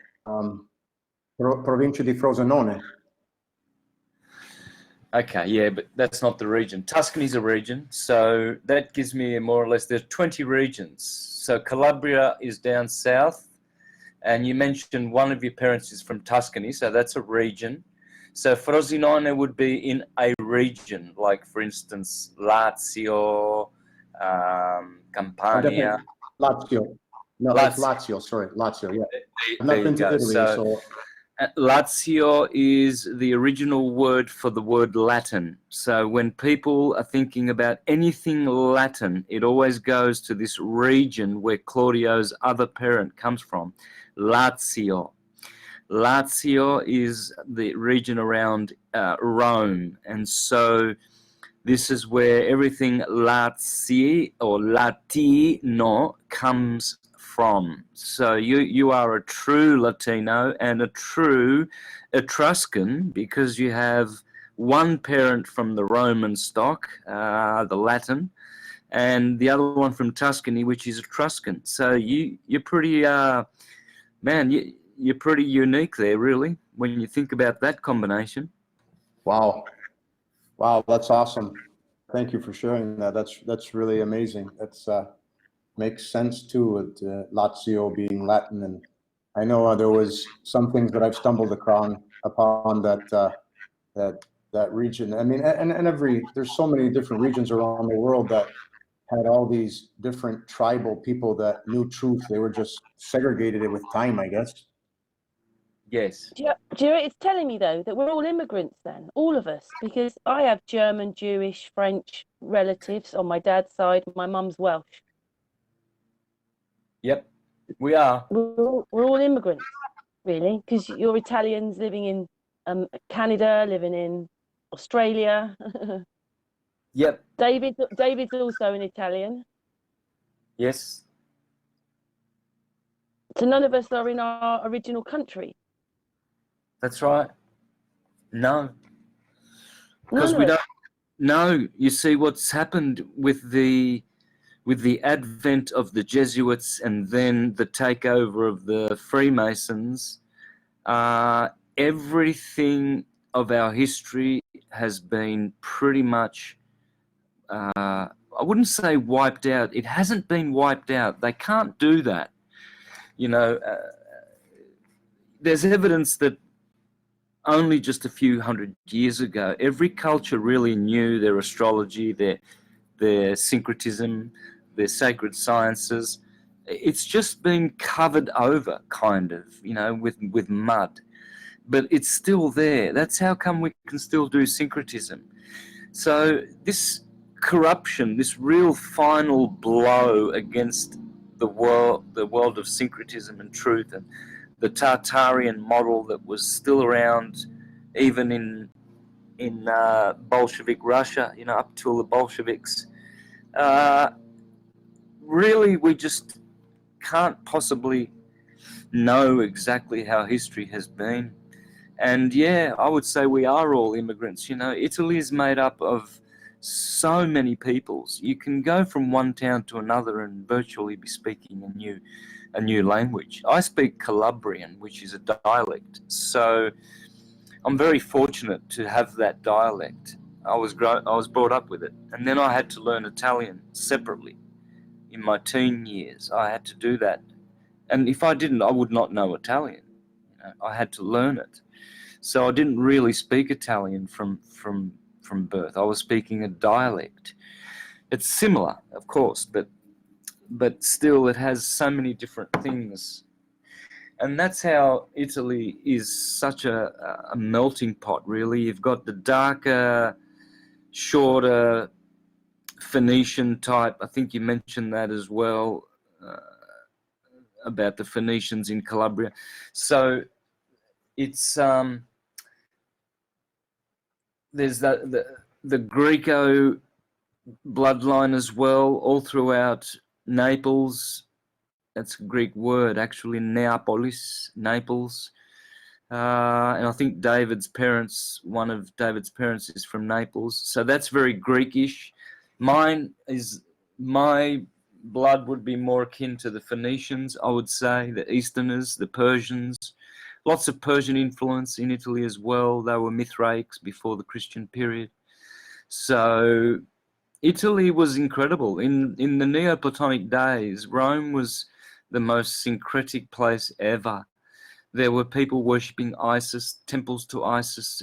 Provincia di Frosinone. Okay, yeah, but that's not the region. Tuscany's a region, so that gives me more or less, there's 20 regions. So Calabria is down south, and you mentioned one of your parents is from Tuscany, so that's a region. So Frosinone would be in a region, like for instance, Lazio, Campania. Lazio. No, it's Lazio, sorry, Lazio, yeah. I've not been to Italy, so... Lazio is the original word for the word Latin. So when people are thinking about anything Latin, it always goes to this region where Claudio's other parent comes from, Lazio. Lazio is the region around Rome. And so this is where everything Lazii or Latino comes from. So you are a true Latino and a true Etruscan because you have one parent from the Roman stock, the Latin, and the other one from Tuscany, which is Etruscan. So you're pretty, man, you're pretty unique there, really, when you think about that combination. Wow. Wow, that's awesome. Thank you for sharing that. That's really amazing. That's makes sense too, with Lazio being Latin. And I know there was some things that I've stumbled upon that region. I mean, and there's so many different regions around the world that had all these different tribal people that knew truth. They were just segregated it with time, I guess. Yes. Do you know, it's telling me though that we're all immigrants then, all of us, because I have German, Jewish, French relatives on my dad's side. My mum's Welsh. Yep, we are. We're all immigrants, really, because you're Italians living in Canada, living in Australia. Yep. David's also an Italian. Yes. So none of us are in our original country. That's right. No. Because we don't. No, you see what's happened with the advent of the Jesuits and then the takeover of the Freemasons, everything of our history has been pretty much, I wouldn't say wiped out. It hasn't been wiped out. They can't do that. You know, there's evidence that only just a few hundred years ago, every culture really knew their astrology, their syncretism, their sacred sciences. It's just been covered over, kind of, you know, with mud. But it's still there. That's how come we can still do syncretism. So this corruption, this real final blow against the world of syncretism and truth, and the Tartarian model that was still around even in Bolshevik Russia, you know, up till the Bolsheviks. Really, we just can't possibly know exactly how history has been. And yeah, I would say we are all immigrants. You know, Italy is made up of so many peoples. You can go from one town to another and virtually be speaking a new language. I speak Calabrian, which is a dialect. So I'm very fortunate to have that dialect. I was brought up with it. And then I had to learn Italian separately. In my teen years, I had to do that. And if I didn't, I would not know Italian. You know, I had to learn it. So I didn't really speak Italian from birth. I was speaking a dialect. It's similar, of course, but still it has so many different things. And that's how Italy is such a melting pot, really. You've got the darker, shorter Phoenician type. I think you mentioned that as well, about the Phoenicians in Calabria. So it's there's the Greco bloodline as well, all throughout Naples. That's a Greek word, actually, Neapolis, Naples. And I think one of David's parents is from Naples. So that's very Greekish. My blood would be more akin to the Phoenicians, I would say, the Easterners, the Persians. Lots of Persian influence in Italy as well. They were Mithraics before the Christian period. So Italy was incredible. In the Neoplatonic days, Rome was the most syncretic place ever. There were people worshipping Isis, temples to Isis,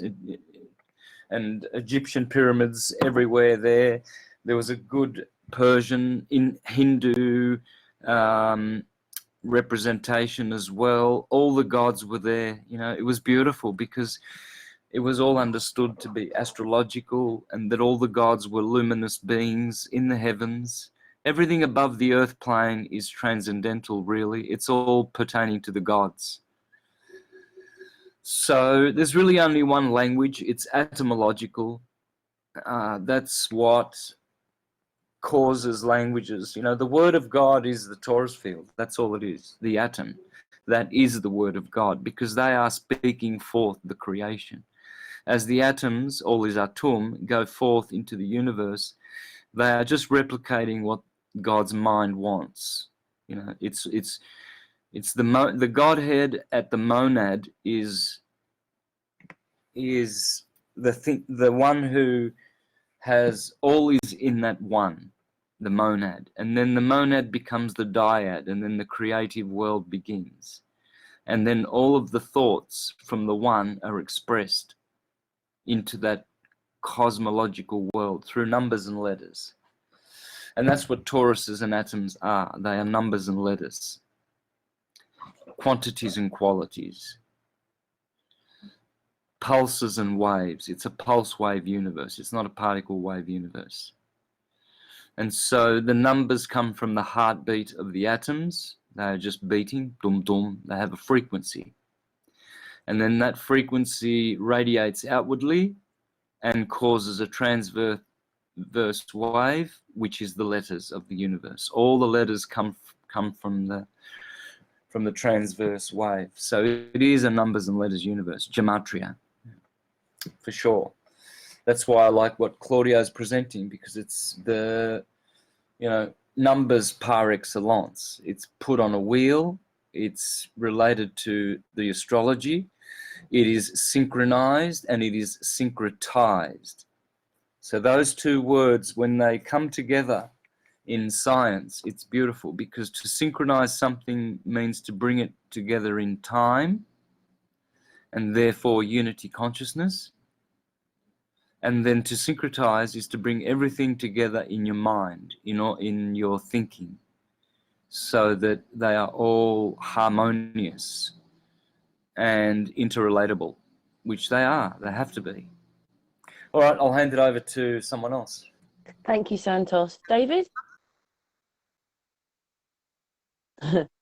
and Egyptian pyramids everywhere there. There was a good Persian, Hindu representation as well. All the gods were there. You know, it was beautiful because it was all understood to be astrological, and that all the gods were luminous beings in the heavens. Everything above the earth plane is transcendental, really. It's all pertaining to the gods. So there's really only one language. It's etymological. That's what causes languages. You know, the word of God is the torus field. That's all it is, the atom. That is the word of God, because they are speaking forth the creation. As the atoms, all is atum, go forth into the universe, they are just replicating what God's mind wants. You know, it's the Godhead at the monad is the one who has all is in that one, the monad, and then the monad becomes the dyad, and then the creative world begins, and then all of the thoughts from the one are expressed into that cosmological world through numbers and letters. And that's what toruses and atoms are. They are numbers and letters, quantities and qualities, pulses and waves. It's a pulse wave universe. It's not a particle wave universe. And so the numbers come from the heartbeat of the atoms. They are just beating, dum dum. They have a frequency. And then that frequency radiates outwardly and causes a transverse wave, which is the letters of the universe. All the letters come from the transverse wave. So it is a numbers and letters universe, gematria, for sure. That's why I like what Claudio is presenting, because it's the, you know, numbers par excellence. It's put on a wheel. It's related to the astrology. It is synchronized and it is syncretized. So those two words, when they come together in science, it's beautiful, because to synchronize something means to bring it together in time, and therefore unity consciousness. And then to syncretize is to bring everything together in your mind, in your thinking, so that they are all harmonious and interrelatable, which they are. They have to be. All right, I'll hand it over to someone else. Thank you, Santos. David?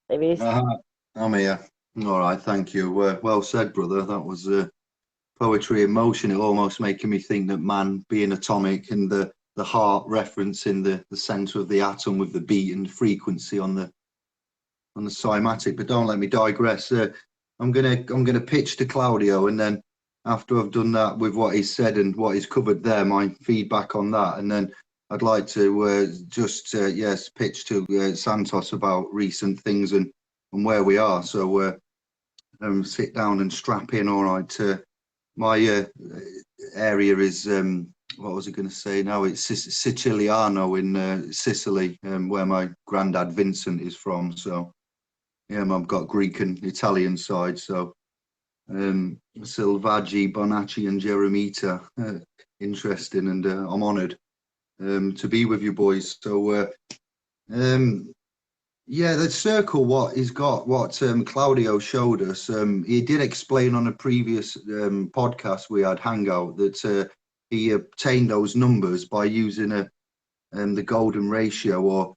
David? I'm here. All right, thank you. Well said, brother. That was poetry in motion. It almost making me think that man being atomic, and the heart reference in the center of the atom with the beat and frequency on the cymatic. But don't let me digress. I'm gonna pitch to Claudio, and then after I've done that with what he's said and what he's covered there, my feedback on that, and then I'd like to just pitch to Santos about recent things and where we are. So sit down and strap in. All right. My area is what was I going to say now? It's Siciliano in Sicily, where my granddad Vincent is from. So yeah, I've got Greek and Italian side. So Selvaggi, Bonacci, and Jeremita. Interesting, and I'm honoured to be with you boys. So yeah, the circle, what he's got, what Claudio showed us, he did explain on a previous podcast we had, Hangout, that he obtained those numbers by using the golden ratio or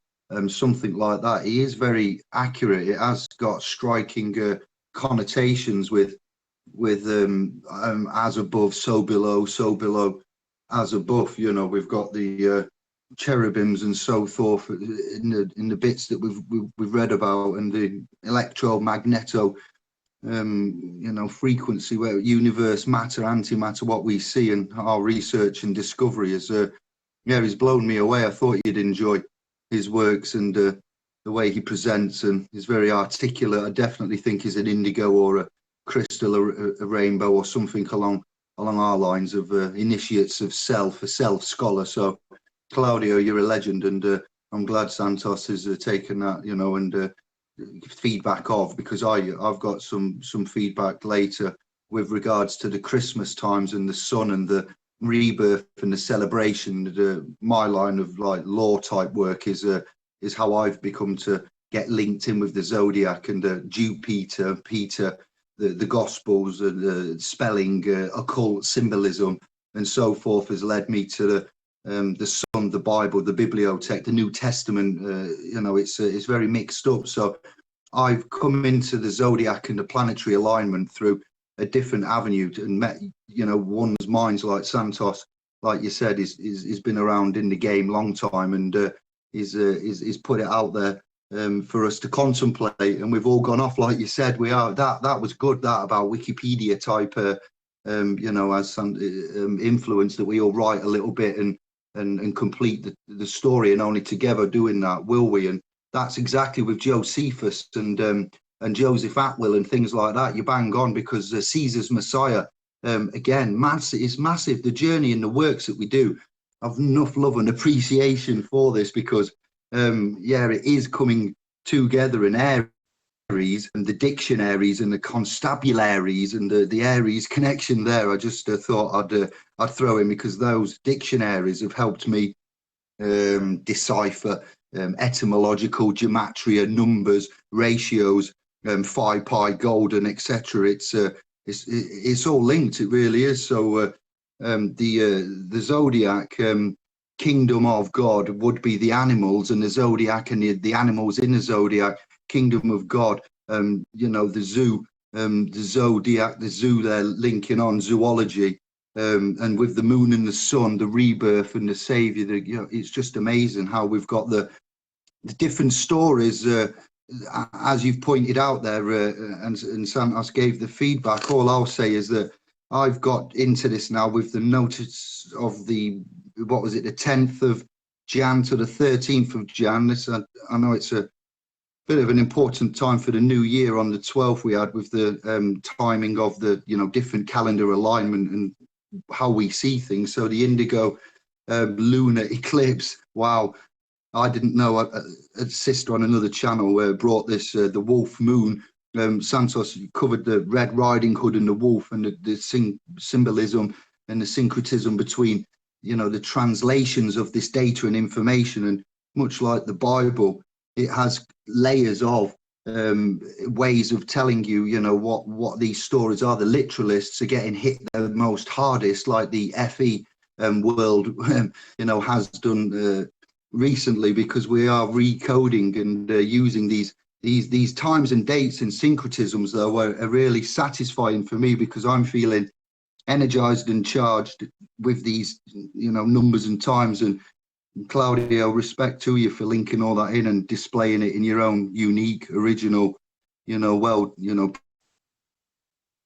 something like that. He is very accurate. It has got striking connotations with as above, so below, as above. You know, we've got the cherubims and so forth in the bits that we've read about, and the electromagneto frequency, where universe, matter, antimatter, what we see, and our research and discovery is he's blown me away. I thought you'd enjoy his works and the way he presents, and he's very articulate. I definitely think he's an indigo or a crystal or a rainbow or something along our lines of initiates of self, a self scholar. So Claudio, you're a legend, and I'm glad Santos has taken that, you know, and feedback of, because I've got some feedback later with regards to the Christmas times and the sun and the rebirth and the celebration. My line of like law type work is how I've become to get linked in with the zodiac and Jupiter, Peter, the Gospels, the spelling, occult symbolism, and so forth has led me to the sun, the Bible, the bibliothèque, the New Testament. You know, it's very mixed up. So I've come into the zodiac and the planetary alignment through a different avenue and met, you know, one's minds like Santos, like you said, is been around in the game long time, and is put it out there for us to contemplate. And we've all gone off, like you said, we are. That was good, that about Wikipedia type, you know, as some influence, that we all write a little bit and complete the story, and only together doing that will we. And that's exactly with Josephus and Joseph Atwill and things like that. You bang on, because Caesar's Messiah, again, it's massive. The journey and the works that we do, I've enough love and appreciation for this, because yeah, it is coming together in Aries and the dictionaries and the constabularies and the Aries connection there. I just thought I'd throw in, because those dictionaries have helped me decipher etymological gematria, numbers, ratios, phi, pi, golden, etc. It's all linked. It really is. So the zodiac, kingdom of God, would be the animals, and the zodiac and the animals in the zodiac, kingdom of God. You know, the zoo, the zodiac, the zoo, they're linking on zoology. And with the moon and the sun, the rebirth and the savior, you know, it's just amazing how we've got the different stories, as you've pointed out there, and Santos gave the feedback. All I'll say is that I've got into this now with the notice of the 10th of Jan to the 13th of Jan. This, I know it's a bit of an important time for the new year. On the 12th we had with the timing of the, you know, different calendar alignment and how we see things. So the indigo lunar eclipse, wow, I didn't know. A sister on another channel brought this, the wolf moon. Santos covered the Red Riding Hood and the wolf, and the symbolism and the syncretism between, you know, the translations of this data and information. And much like the Bible, it has layers of ways of telling you, you know, what these stories are. The literalists are getting hit the most hardest, like the FE world, you know, has done recently, because we are recoding and using these times and dates and syncretisms, though, are really satisfying for me, because I'm feeling energized and charged with these, you know, numbers and times. And Claudio, respect to you for linking all that in and displaying it in your own unique, original, you know, well, you know,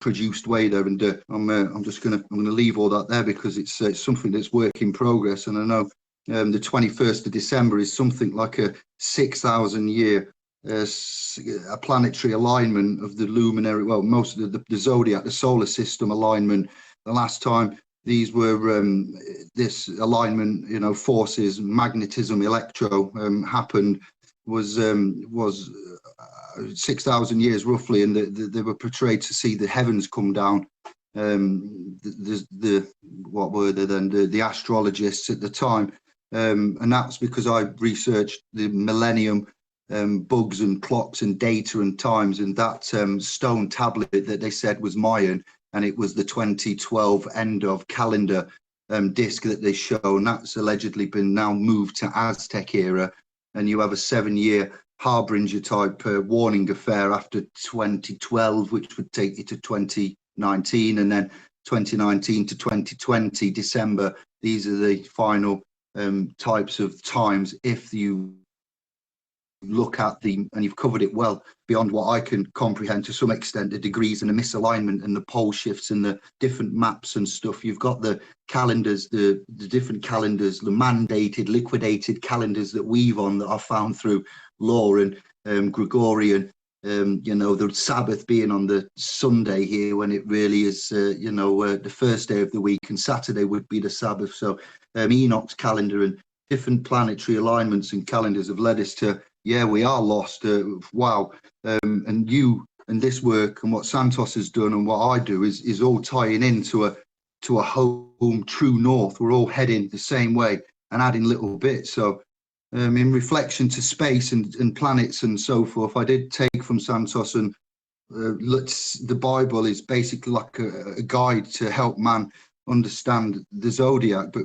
produced way there. And I'm just gonna leave all that there, because it's something that's work in progress. And I know the 21st of December is something like a 6,000 year a planetary alignment of the luminary, well, most of the zodiac, the solar system alignment. The last time these were this alignment, you know, forces, magnetism, electro happened was 6,000 years roughly, and they were portrayed to see the heavens come down. What were they then? The astrologists at the time, and that's because I researched the millennium bugs and clocks and data and times, and that stone tablet that they said was Mayan, and it was the 2012 end of calendar disc that they show, and that's allegedly been now moved to Aztec era. And you have a 7-year harbinger type warning affair after 2012, which would take you to 2019, and then 2019 to 2020 December. These are the final types of times, if you look at and you've covered it well beyond what I can comprehend to some extent, the degrees and the misalignment and the pole shifts and the different maps and stuff. You've got the calendars, the different calendars, the mandated, liquidated calendars that weave on that are found through law and Gregorian. The Sabbath being on the Sunday here when it really is, the first day of the week, and Saturday would be the Sabbath. So Enoch's calendar and different planetary alignments and calendars have led us to, we are lost. Wow. And you and this work and what Santos has done and what I do is all tying into a home true north. We're all heading the same way and adding little bits. So in reflection to space and planets and so forth, I did take from Santos, and the Bible is basically like a guide to help man understand the zodiac. But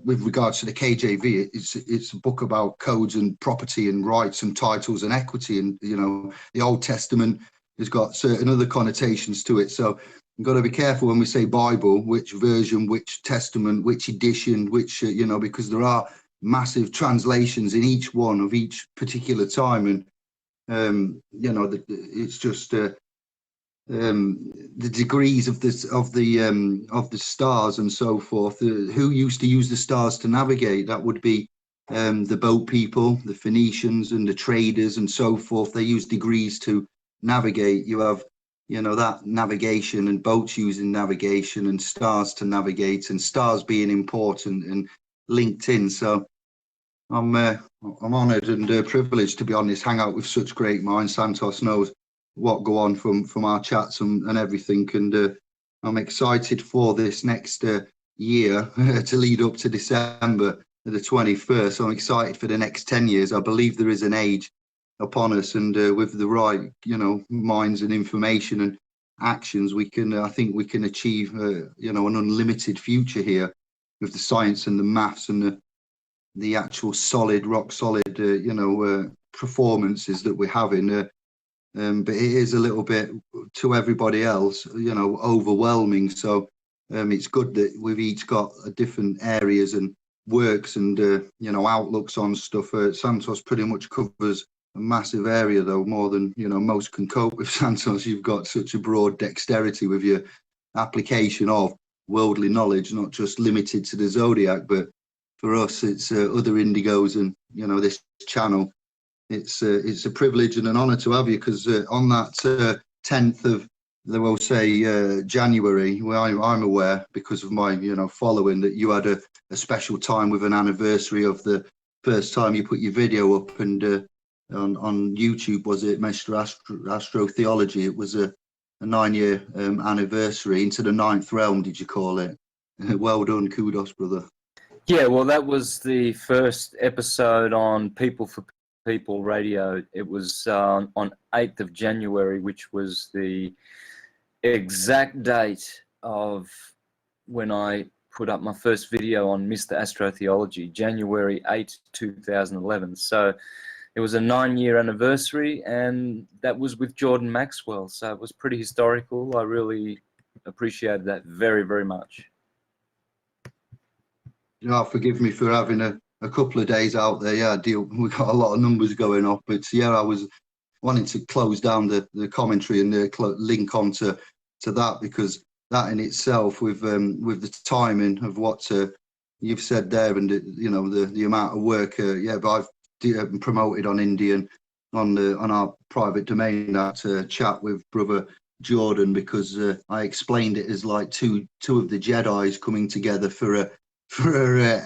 with regards to the KJV, it's a book about codes and property and rights and titles and equity, and the Old Testament has got certain other connotations to it. So you've got to be careful when we say Bible, which version, which testament, which edition, which because there are massive translations in each one of each particular time, and it's just the degrees of the stars and so forth. Who used to use the stars to navigate? That would be the boat people, the Phoenicians and the traders and so forth. They use degrees to navigate. You have that navigation and boats using navigation and stars to navigate, and stars being important and linked in. So I'm honoured and privileged to be on this hangout with such great minds. Santos knows what go on from our chats and everything, and I'm excited for this next year to lead up to December the 21st. I'm excited for the next 10 years. I believe there is an age upon us, and with the right minds and information and actions, I think we can achieve an unlimited future here with the science and the maths and the actual rock solid performances that we're having. But it is a little bit, to everybody else, overwhelming. So it's good that we've each got different areas and works and outlooks on stuff. Santos pretty much covers a massive area, though, more than most can cope with. Santos, you've got such a broad dexterity with your application of worldly knowledge, not just limited to the zodiac, but for us it's other indigos and this channel. It's a privilege and an honour to have you, because on that 10th of, we'll say, January, well, I'm aware because of my following, that you had a special time with an anniversary of the first time you put your video up, and on YouTube, was it Mr. Astrotheology? It was a 9-year anniversary, into the 9th realm, did you call it? Well done, kudos, brother. Yeah, well, that was the first episode on People for People Radio. It was on 8th of January, which was the exact date of when I put up my first video on Mr. Astrotheology, January 8, 2011. So it was a 9-year anniversary, and that was with Jordan Maxwell. So it was pretty historical. I really appreciated that very, very much. Forgive me for having a couple of days out there. We got a lot of numbers going up, but I was wanting to close down the commentary and link on to that, because that in itself, with the timing of what you've said there, and the amount of work, but I've promoted on Indian on our private domain that chat with brother Jordan, because I explained it as like two of the Jedis coming together for a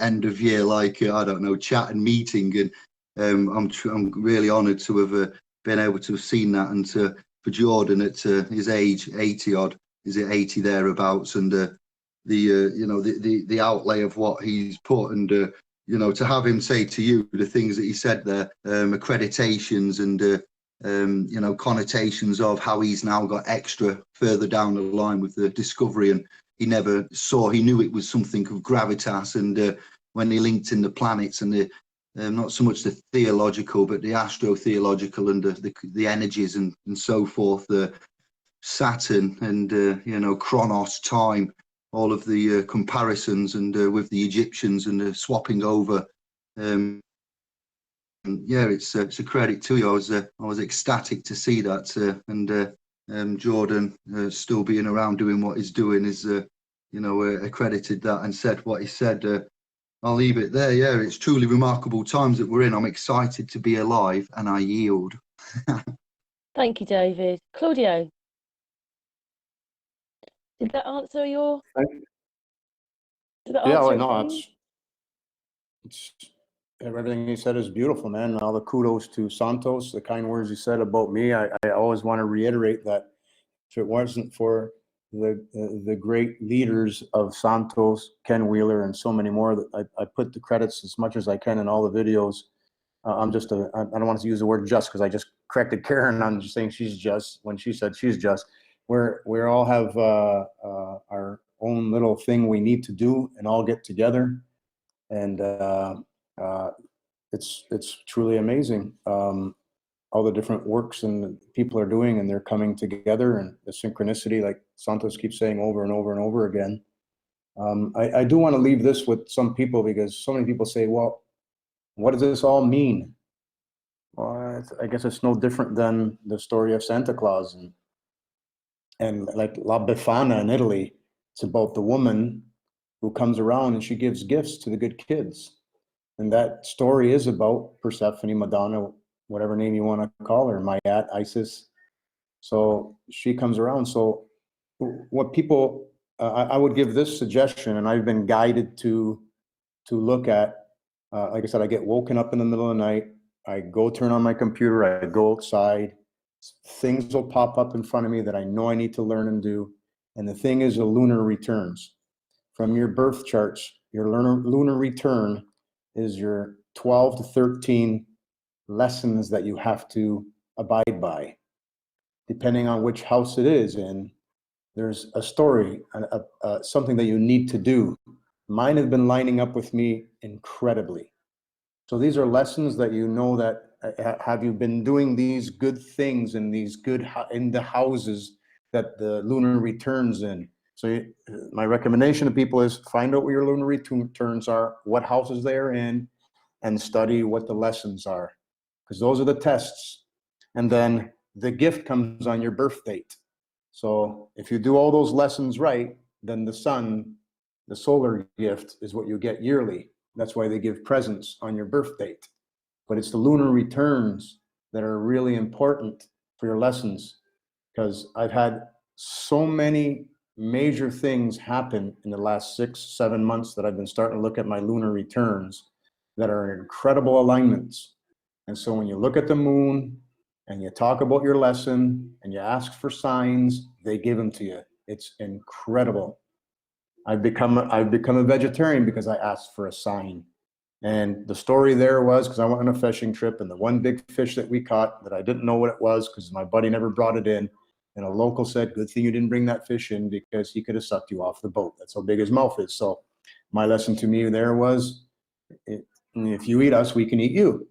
end of year, like I don't know, chat and meeting, and I'm really honoured to have been able to have seen that, and for Jordan at his age, 80 odd, is it 80 thereabouts, and the outlay of what he's put, and to have him say to you the things that he said there, accreditations and connotations of how he's now got extra further down the line with the discovery, and he never saw, he knew it was something of gravitas, and when he linked in the planets and not so much the theological, but the astrotheological and the energies and so forth, the Saturn and Chronos, time, all of the comparisons, and with the Egyptians and the swapping over yeah, it's a credit to you. I was ecstatic to see that, and Jordan still being around doing what he's doing is, accredited that and said what he said. I'll leave it there. Yeah, it's truly remarkable times that we're in. I'm excited to be alive, and I yield. Thank you, David. Claudio, did that answer your? Did that Yeah, answer well, your no, thing? it's everything he said is beautiful, man. All the kudos to Santos, the kind words he said about me. I always want to reiterate that if it wasn't for the great leaders of Santos, Ken Wheeler, and so many more, that I put the credits as much as I can in all the videos. I don't want to use the word just, because I just corrected Karen on just saying she's just when she said she's just. We all have our own little thing we need to do and all get together, and it's truly amazing. All the different works and people are doing, and they're coming together, and the synchronicity, like Santos keeps saying over and over and over again. I do want to leave this with some people, because so many people say, well, what does this all mean? Well, I guess it's no different than the story of Santa Claus and like La Befana in Italy. It's about the woman who comes around and she gives gifts to the good kids. And that story is about Persephone, Madonna, whatever name you want to call her, Mayat, Isis. So she comes around. So what people, I would give this suggestion, and I've been guided to look at, like I said, I get woken up in the middle of the night. I go turn on my computer, I go outside, things will pop up in front of me that I know I need to learn and do. And the thing is, the lunar returns. From your birth charts, your lunar return is your 12 to 13 lessons that you have to abide by. Depending on which house it is in, there's a story, something that you need to do. Mine have been lining up with me incredibly. So these are lessons that you know that have you been doing these good things in these good in the houses that the lunar returns in. So my recommendation to people is find out what your lunar returns are, what houses they are in, and study what the lessons are, because those are the tests. And then the gift comes on your birth date. So if you do all those lessons right, then the sun, the solar gift, is what you get yearly. That's why they give presents on your birth date. But it's the lunar returns that are really important for your lessons, because I've had so many major things happen in the last 6-7 months that I've been starting to look at my lunar returns that are incredible alignments. And so when you look at the moon and you talk about your lesson and you ask for signs, they give them to you. It's incredible. I've become a vegetarian because I asked for a sign. And the story there was, because I went on a fishing trip, and the one big fish that we caught that I didn't know what it was because my buddy never brought it in, and a local said, good thing you didn't bring that fish in because he could have sucked you off the boat. That's how big his mouth is. So my lesson to me there was, if you eat us, we can eat you.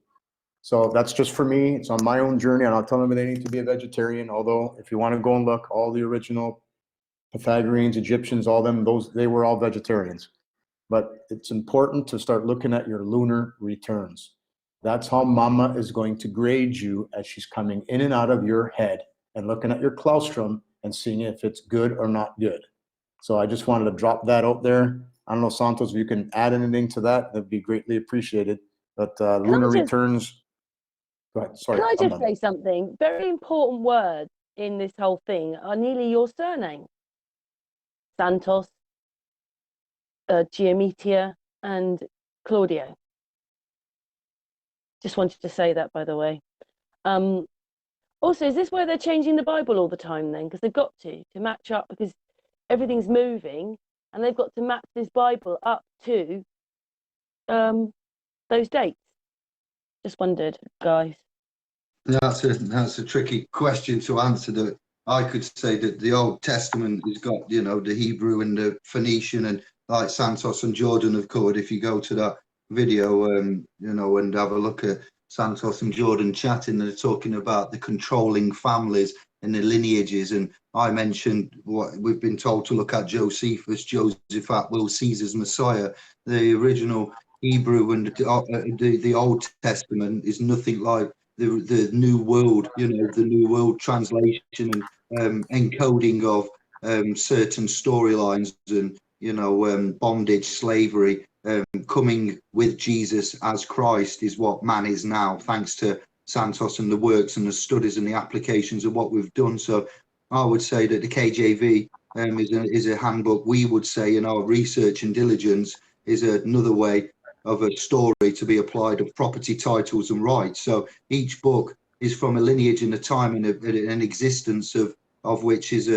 So that's just for me. It's on my own journey. I'm not telling them they need to be a vegetarian, although if you want to go and look, all the original Pythagoreans, Egyptians, all them, they were all vegetarians. But it's important to start looking at your lunar returns. That's how Mama is going to grade you as she's coming in and out of your head and looking at your claustrum and seeing if it's good or not good. So I just wanted to drop that out there. I don't know, Santos, if you can add anything to that, that'd be greatly appreciated. But lunar returns. Go ahead. Sorry. Can I just say something? Very important words in this whole thing are nearly your surname. Santos, Giamitia, and Claudio. Just wanted to say that, by the way. Also, is this where they're changing the Bible all the time then? Because they've got to match up, because everything's moving, and they've got to match this Bible up to those dates. Just wondered, guys. That's a tricky question to answer. That I could say that the Old Testament has got, the Hebrew and the Phoenician, and like Santos and Jordan have covered. If you go to that video, and have a look at Santos and Jordan chatting, they're talking about the controlling families and the lineages. And I mentioned what we've been told to look at: Josephus, Josephat, Will Caesar's Messiah. The original Hebrew and the Old Testament is nothing like the New World, the New World translation and encoding of certain storylines and, bondage, slavery, coming with Jesus as Christ is what man is now, thanks to Santos and the works and the studies and the applications of what we've done. So I would say that the KJV is a handbook. We would say in our research and diligence is another way of a story to be applied of property titles and rights. So each book is from a lineage and a time and an existence of which is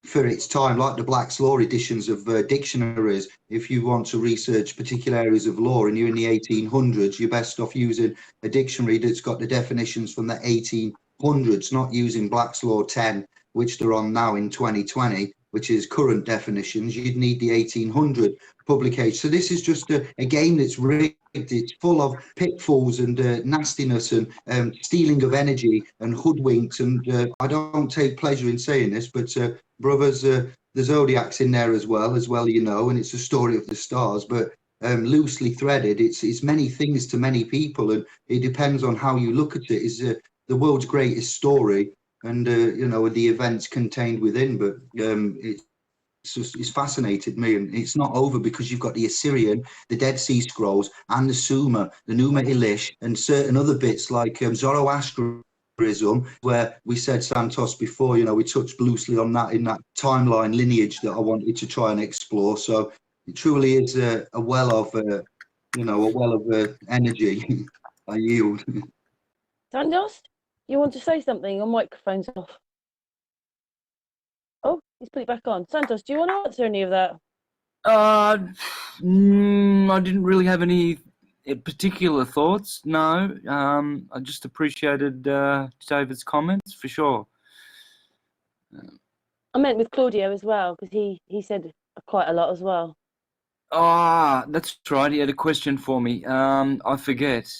for its time, like the Black's Law editions of dictionaries. If you want to research particular areas of law and you're in the 1800s, you're best off using a dictionary that's got the definitions from the 1800s, not using Black's Law 10, which they're on now in 2020, which is current definitions. You'd need the 1800 publication. So this is just a game that's rigged. It's full of pitfalls and nastiness and stealing of energy and hoodwinks. And I don't take pleasure in saying this, but brothers, the Zodiac's in there as well, and it's a story of the stars, but loosely threaded. It's many things to many people, and it depends on how you look at it. Is the world's greatest story, and the events contained within. But it's fascinated me, and it's not over because you've got the Assyrian, the Dead Sea Scrolls, and the Sumer, the Numa Elish, and certain other bits like Zoroastrianism, where we said, Santos, before, we touched loosely on that in that timeline lineage that I wanted to try and explore. So it truly is a well of energy. I yield. Santos, you want to say something? Your microphone's off. Oh, he's put it back on. Santos, do you want to answer any of that? I didn't really have any particular thoughts. No, I just appreciated David's comments for sure. I meant with Claudio as well, because he said quite a lot as well. Ah, that's right. He had a question for me. I forget.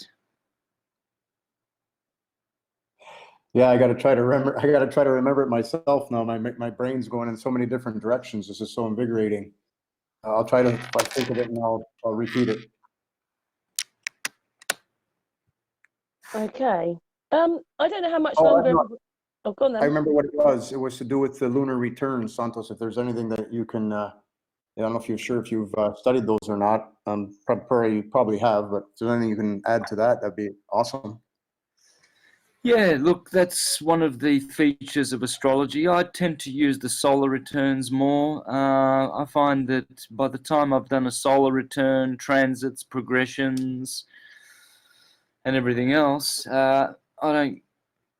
Yeah, I got to try to remember. I got to try to remember it myself now. My brain's going in so many different directions. This is so invigorating. I'll try to, if I think of it, and I'll repeat it. Okay. I don't know how much longer. Oh, go on then. I remember what it was. It was to do with the lunar return, Santos. If there's anything that you can, I don't know if you're sure if you've studied those or not. Probably have, but if there's anything you can add to that, that'd be awesome. Yeah, look, that's one of the features of astrology. I tend to use the solar returns more. I find that by the time I've done a solar return, transits, progressions, and everything else, I don't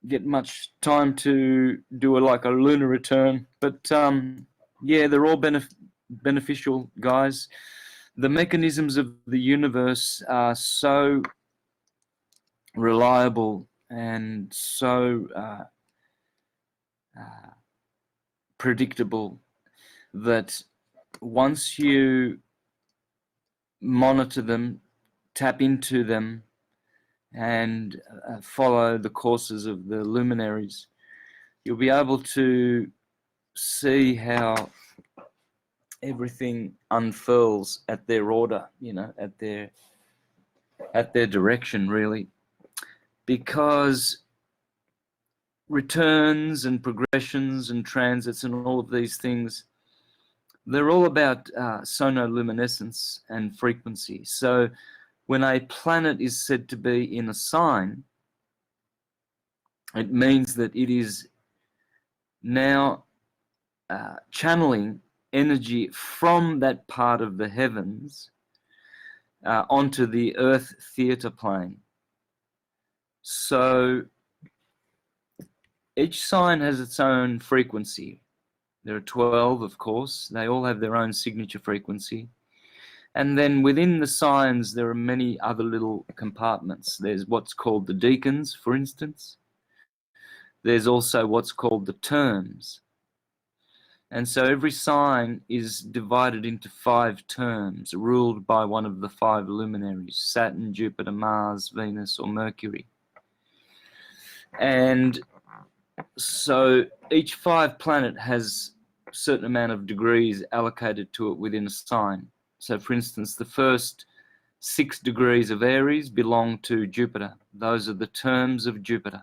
get much time to do a lunar return. But yeah, they're all beneficial, guys. The mechanisms of the universe are so reliable and so predictable that once you monitor them, tap into them, and follow the courses of the luminaries, you'll be able to see how everything unfurls at their order, at their direction, really. Because returns and progressions and transits and all of these things, they're all about sonoluminescence and frequency. So when a planet is said to be in a sign, it means that it is now channeling energy from that part of the heavens onto the Earth theatre plane. So each sign has its own frequency. There are 12, of course. They all have their own signature frequency. And then within the signs, there are many other little compartments. There's what's called the decans, for instance. There's also what's called the terms. And so every sign is divided into 5 terms, ruled by one of the 5 luminaries: Saturn, Jupiter, Mars, Venus, or Mercury. And so each 5 planet has a certain amount of degrees allocated to it within a sign. So for instance, the first 6 degrees of Aries belong to Jupiter. Those are the terms of Jupiter.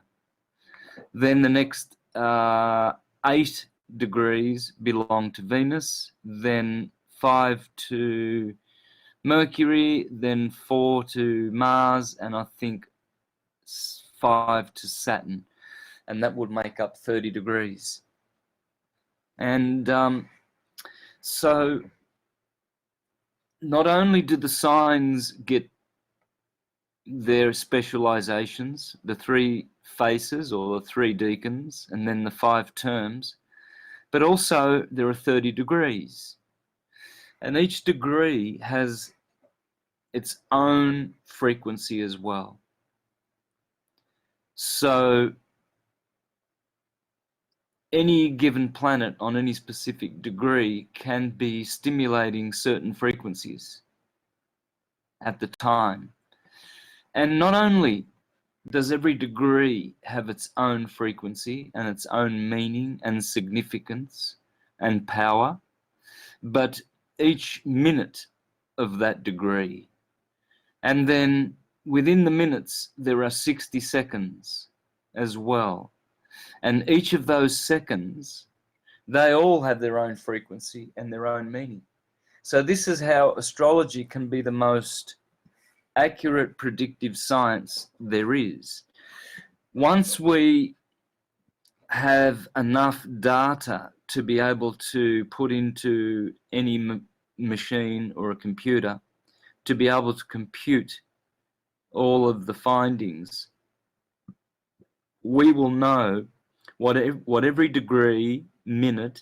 Then the next 8 degrees belong to Venus, then 5 to Mercury, then 4 to Mars, and I think 5 to Saturn. And that would make up 30 degrees. And so not only do the signs get their specializations, the 3 faces or the 3 decans, and then the 5 terms, but also there are 30 degrees. And each degree has its own frequency as well. So any given planet on any specific degree can be stimulating certain frequencies at the time. And not only does every degree have its own frequency and its own meaning and significance and power, but each minute of that degree. And then within the minutes, there are 60 seconds as well. And each of those seconds, they all have their own frequency and their own meaning. So this is how astrology can be the most accurate predictive science there is. Once we have enough data to be able to put into any machine or a computer to be able to compute all of the findings, we will know what every degree, minute,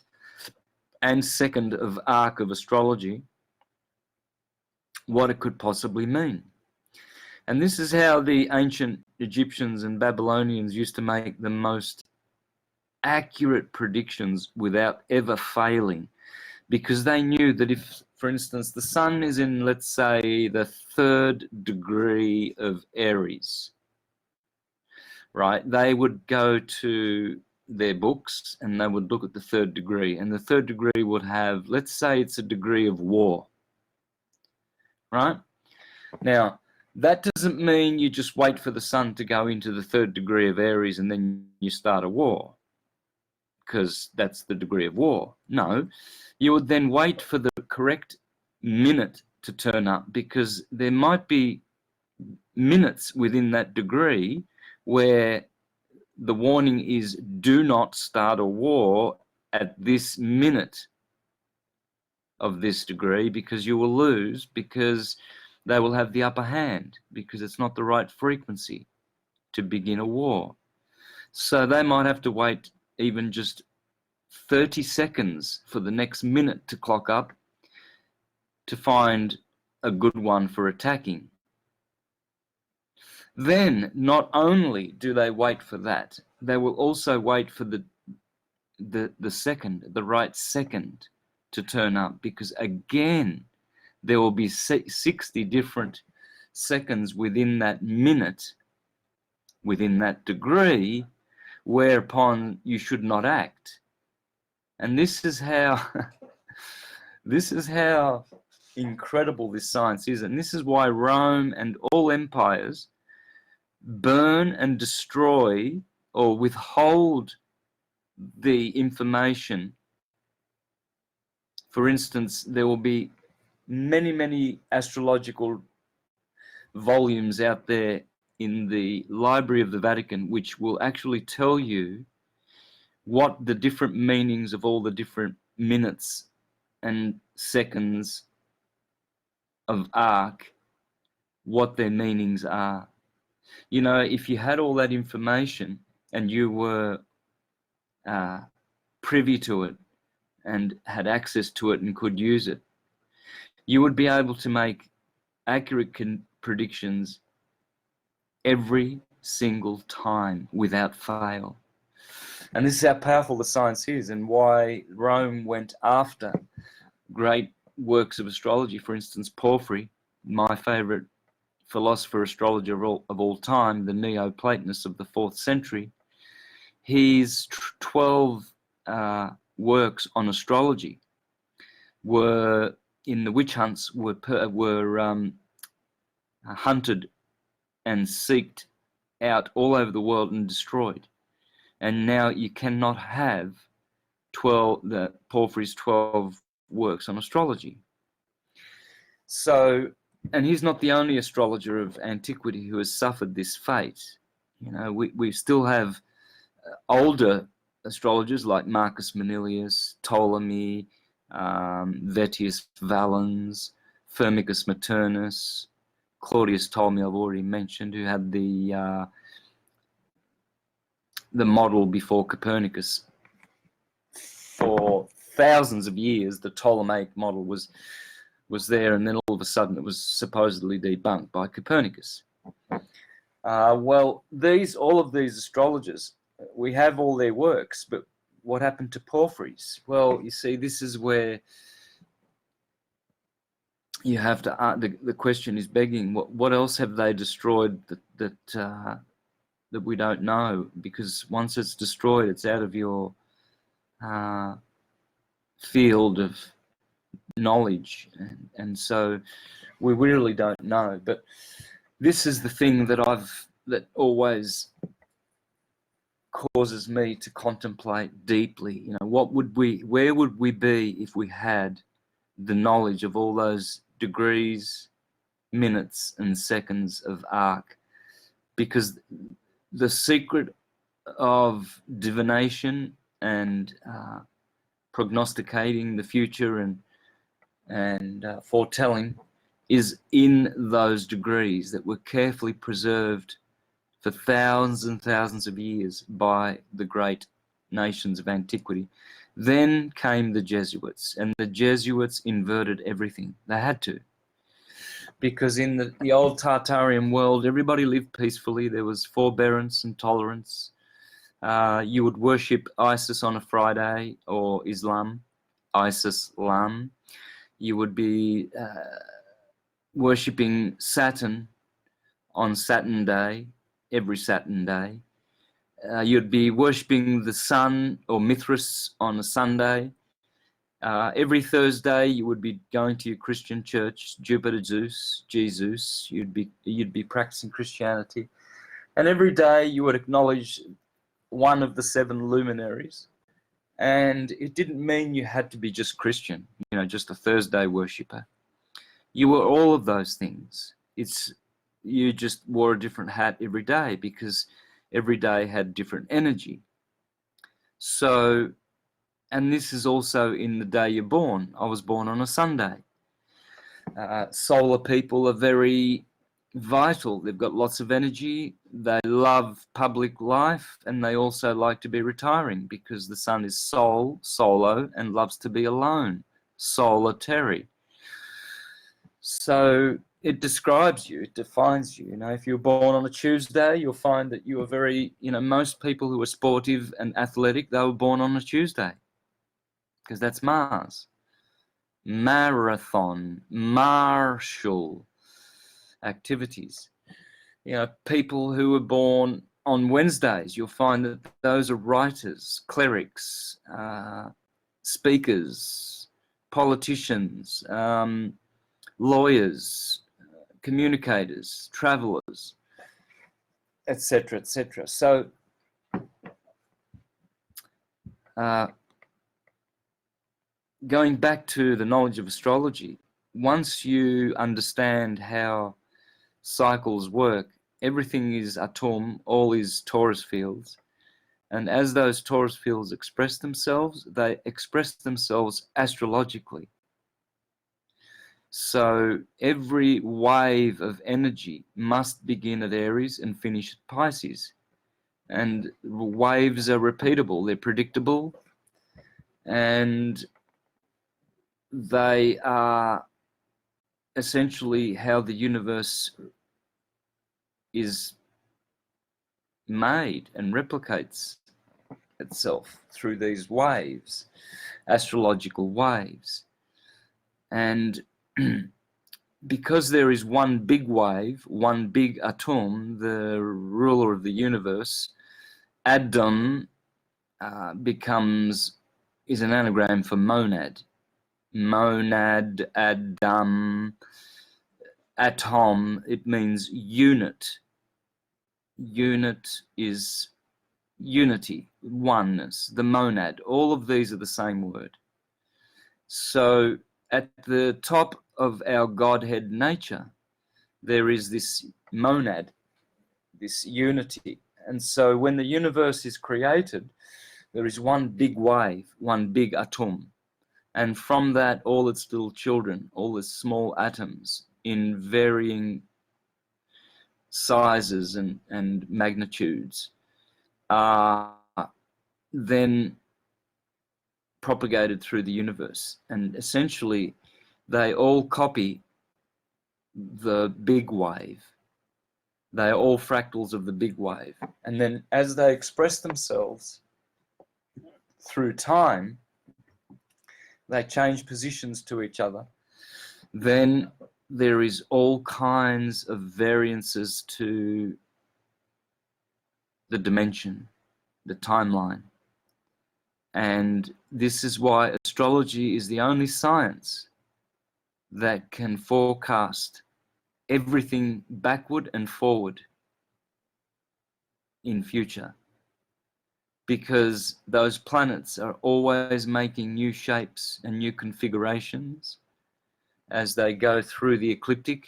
and second of arc of astrology, what it could possibly mean. And this is how the ancient Egyptians and Babylonians used to make the most accurate predictions without ever failing, because they knew that if, for instance, the sun is in, let's say, the 3rd degree of Aries, right, they would go to their books and they would look at the 3rd degree, and the 3rd degree would have, let's say it's a degree of war, right? Now, that doesn't mean you just wait for the sun to go into the 3rd degree of Aries and then you start a war, because that's the degree of war. No, you would then wait for the correct minute to turn up, because there might be minutes within that degree where the warning is, do not start a war at this minute of this degree, because you will lose, because they will have the upper hand, because it's not the right frequency to begin a war. So they might have to wait even just 30 seconds for the next minute to clock up to find a good one for attacking. Then not only do they wait for that, they will also wait for the right second to turn up, because again, there will be 60 different seconds within that minute, within that degree, whereupon you should not act. And this is how incredible this science is. And this is why Rome and all empires burn and destroy or withhold the information. For instance, there will be many astrological volumes out there in the Library of the Vatican, which will actually tell you what the different meanings of all the different minutes and seconds of arc, what their meanings are. You know, if you had all that information and you were privy to it and had access to it and could use it, you would be able to make accurate predictions every single time without fail. And this is how powerful the science is, and why Rome went after great works of astrology. For instance, Porphyry, my favorite philosopher astrologer of all time, the Neoplatonist of the 4th century, his 12 works on astrology were in the witch hunts were hunted and seeked out all over the world and destroyed. And now you cannot have Porphyry's 12 works on astrology. So, and he's not the only astrologer of antiquity who has suffered this fate. You know, we still have older astrologers like Marcus Manilius, Ptolemy, Vettius Valens, Firmicus Maternus, Claudius Ptolemy, I've already mentioned, who had the model before Copernicus. For thousands of years, the Ptolemaic model was there, and then all of a sudden it was supposedly debunked by Copernicus. Well, all of these astrologers, we have all their works, but what happened to Porphyry's? Well, you see, this is where you have to. The question is begging: what else have they destroyed that we don't know? Because once it's destroyed, it's out of your field of knowledge, and so we really don't know. But this is the thing that always causes me to contemplate deeply. You know, where would we be if we had the knowledge of all those degrees, minutes, and seconds of arc? Because the secret of divination and prognosticating the future and foretelling is in those degrees that were carefully preserved for thousands and thousands of years by the great nations of antiquity. Then came the Jesuits, and the Jesuits inverted everything. They had to. Because in the old Tartarian world, everybody lived peacefully. There was forbearance and tolerance. You would worship Isis on a Friday, or Islam, Isis-Lam. You would be worshipping Saturn on Saturn Day, every Saturn Day. You'd be worshipping the sun or Mithras on a Sunday. Every Thursday you would be going to your Christian church, Jupiter, Zeus, Jesus. You'd be practicing Christianity, and every day you would acknowledge one of the 7 luminaries. And it didn't mean you had to be just Christian, you know, just a Thursday worshipper. You were all of those things. You just wore a different hat every day because every day had different energy. So, and this is also in the day you're born. I was born on a Sunday. Solar people are very vital. They've got lots of energy. They love public life, and they also like to be retiring because the sun is solo, and loves to be alone, solitary. So it describes you, it defines you. You know, if you're born on a Tuesday, you'll find that you are very, you know, most people who are sportive and athletic, they were born on a Tuesday because that's Mars. Marathon, martial activities. You know, people who were born on Wednesdays, you'll find that those are writers, clerics, speakers, politicians, lawyers, communicators, travelers, etc., etc. So, going back to the knowledge of astrology, once you understand how cycles work, everything is atum, all is torus fields. And as those torus fields express themselves, they express themselves astrologically. So every wave of energy must begin at Aries and finish at Pisces. And waves are repeatable, they're predictable, and they are essentially how the universe is made and replicates itself through these waves, astrological waves. And because there is one big wave, one big atum, the ruler of the universe, Adam is an anagram for monad. Monad, Adam, atom, it means unit. Unit is unity, oneness, the monad. All of these are the same word. So at the top of our Godhead nature, there is this monad, this unity. And so when the universe is created, there is one big wave, one big atom. And from that, all its little children, all its small atoms in varying sizes and magnitudes are then propagated through the universe. And essentially, they all copy the big wave. They are all fractals of the big wave. And then as they express themselves through time, they change positions to each other. Then there is all kinds of variances to the dimension, the timeline. And this is why astrology is the only science that can forecast everything backward and forward in future, because those planets are always making new shapes and new configurations as they go through the ecliptic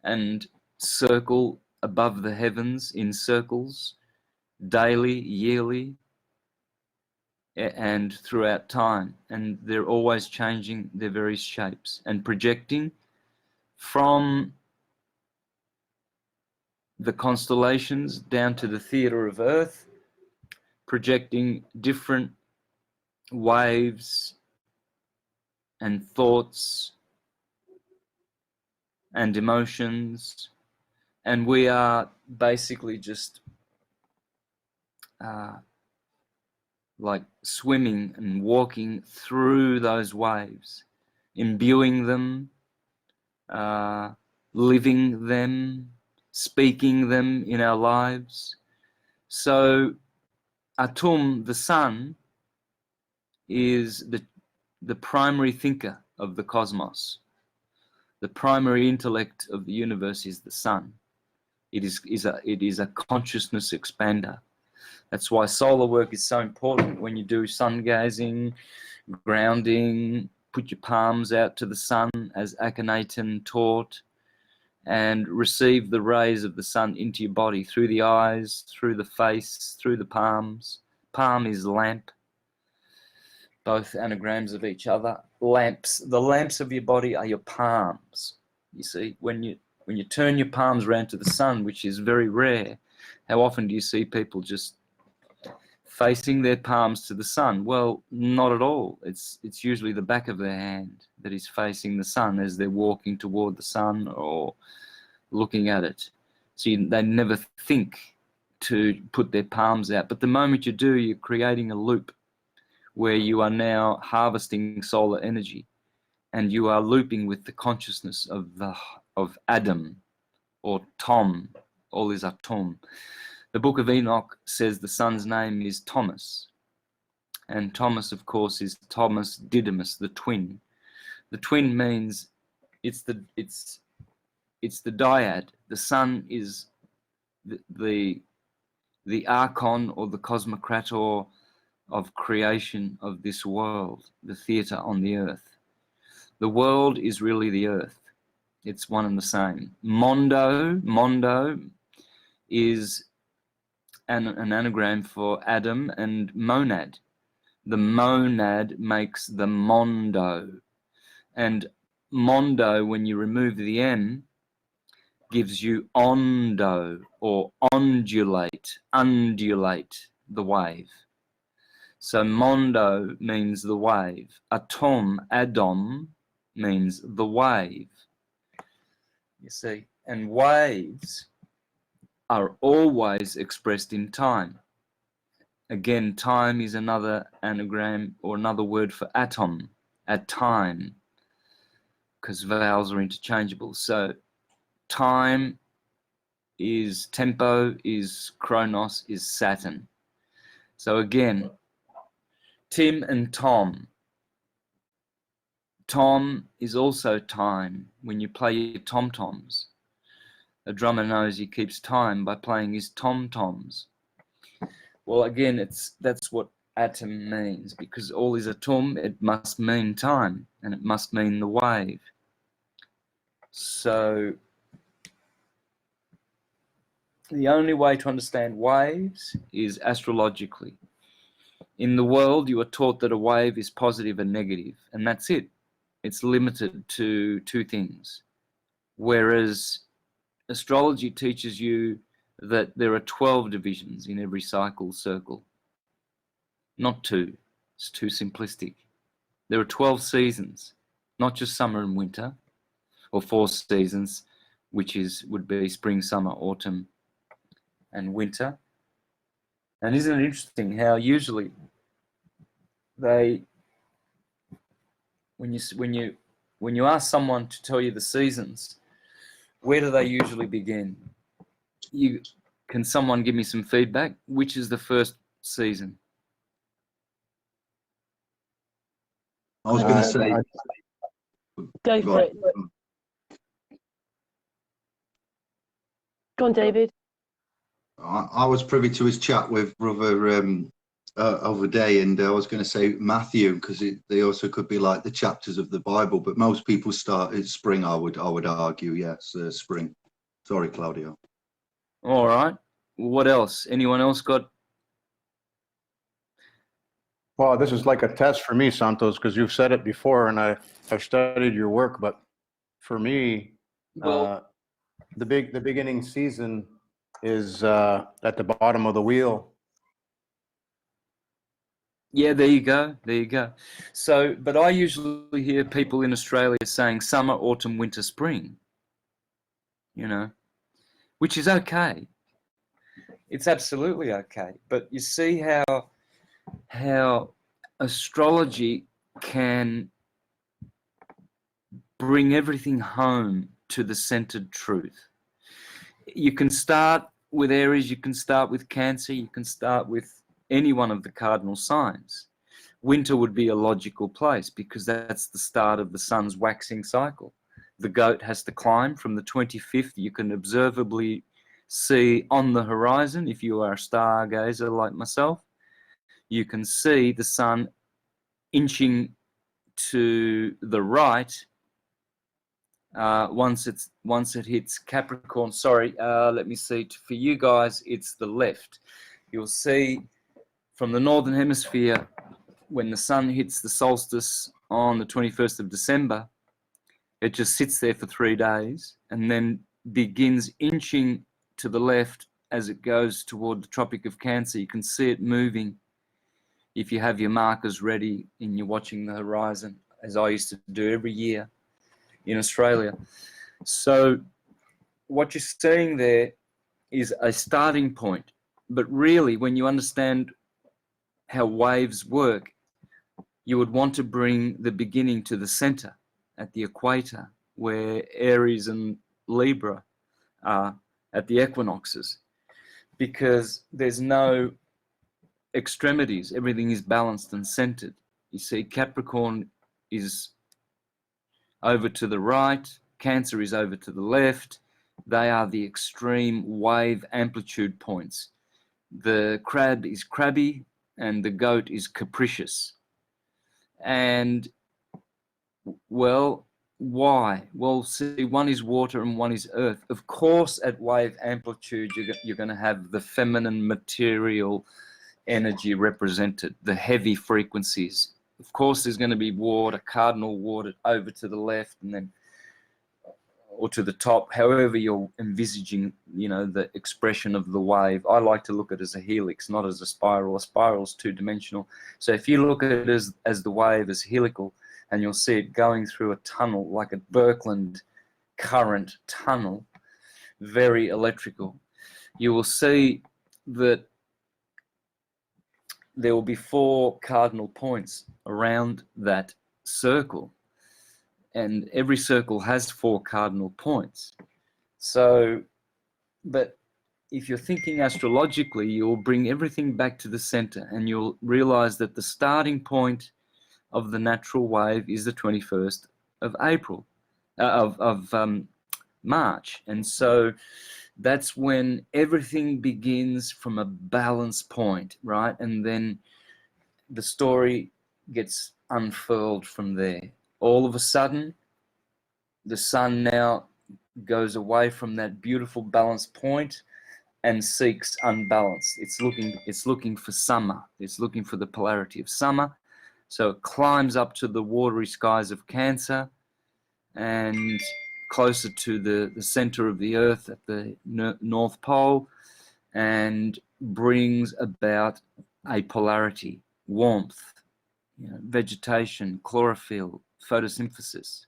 and circle above the heavens in circles daily, yearly, and throughout time. And they're always changing their various shapes and projecting from the constellations down to the theatre of Earth, projecting different waves and thoughts and emotions. And we are basically just like swimming and walking through those waves, imbuing them, living them, speaking them in our lives. So Atum, the sun, is the primary thinker of the cosmos. The primary intellect of the universe is the sun. It is a consciousness expander. That's why solar work is so important. When you do sun gazing, grounding, put your palms out to the sun as Akhenaten taught, and receive the rays of the sun into your body through the eyes, through the face, through the palms. Palm is lamp, both anagrams of each other. Lamps, the lamps of your body are your palms. You see, when you turn your palms around to the sun, which is very rare, how often do you see people just facing their palms to the sun? Well, not at all. It's usually the back of their hand that is facing the sun as they're walking toward the sun or looking at it. So they never think to put their palms out. But the moment you do, you're creating a loop where you are now harvesting solar energy, and you are looping with the consciousness of Adam or Tom. All is Atom. The Book of Enoch says the son's name is Thomas. And Thomas, of course, is Thomas Didymus, the twin. The twin means it's the dyad. The sun is the archon or the cosmocrator of creation of this world, the theatre on the earth. The world is really the earth. It's one and the same. Mondo is an anagram for Adam and monad. The monad makes the mondo. And mondo, when you remove the M, gives you ondo or undulate the wave. So mondo means the wave. Adam means the wave. You see, and waves are always expressed in time. Again, time is another anagram or another word for atom, at time, because vowels are interchangeable. So time is tempo, is chronos, is Saturn. So again, Tim and Tom. Tom is also time. When you play your tom-toms, a drummer knows he keeps time by playing his tom-toms. Well, again, that's what atom means, because all is atom, it must mean time, and it must mean the wave. So the only way to understand waves is astrologically. In the world, you are taught that a wave is positive and negative, and that's it. It's limited to two things. Whereas astrology teaches you that there are 12 divisions in every cycle circle. Not 2. It's too simplistic. There are 12 seasons, not just summer and winter, or 4 seasons, which would be spring, summer, autumn, and winter. And isn't it interesting how usually when you ask someone to tell you the seasons, where do they usually begin? Can someone give me some feedback? Which is the first season? I was going to say. Go for it. Go on, David. I was privy to his chat with brother other day, and I was going to say Matthew, because they also could be like the chapters of the Bible, but most people start at spring. I would argue, yes, spring. Sorry, Claudio. All right. What else? Anyone else got? Well, this is like a test for me, Santos, because you've said it before, and I've studied your work. But for me, Well, the beginning season is at the bottom of the wheel. yeah, there you go. There you go. So, but I usually hear people in Australia saying summer, autumn, winter, spring. Which is okay. It's absolutely okay. But you see how astrology can bring everything home to the centered truth. You can start with Aries, you can start with Cancer, you can start with any one of the cardinal signs. Winter would be a logical place because that's the start of the sun's waxing cycle. The goat has to climb from the 25th. You can observably see on the horizon, if you are a stargazer like myself, you can see the sun inching to the right once it hits Capricorn. Sorry, let me see. For you guys, it's the left. You'll see from the northern hemisphere when the sun hits the solstice on the 21st of December, it just sits there for 3 days and then begins inching to the left as it goes toward the Tropic of Cancer. You can see it moving if you have your markers ready and you're watching the horizon, as I used to do every year in Australia. So what you're seeing there is a starting point. But really, when you understand how waves work, you would want to bring the beginning to the center at the equator, where Aries and Libra are at the equinoxes, because there's no extremities. Everything is balanced and centered. You see, Capricorn is over to the right, Cancer is over to the left. They are the extreme wave amplitude points. The crab is crabby and the goat is capricious. And, well, why? Well, see, one is water and one is earth. Of course, at wave amplitude, you're going to have the feminine material energy represented, the heavy frequencies. Of course, there's going to be water, cardinal water over to the left and then, or to the top, however you're envisaging, the expression of the wave. I like to look at it as a helix, not as a spiral. A spiral is two-dimensional. So if you look at it as the wave as helical, and you'll see it going through a tunnel, like a Birkeland current tunnel, very electrical, you will see that there will be 4 cardinal points around that circle. And every circle has 4 cardinal points. So, but if you're thinking astrologically, you'll bring everything back to the center and you'll realize that the starting point of the natural wave is the 21st of April, March. And so that's when everything begins from a balance point, right? And then the story gets unfurled from there. All of a sudden, the sun now goes away from that beautiful balance point and seeks unbalance. It's looking for summer. It's looking for the polarity of summer. So it climbs up to the watery skies of Cancer and closer to the center of the earth at the North Pole, and brings about a polarity, warmth, vegetation, chlorophyll, photosynthesis.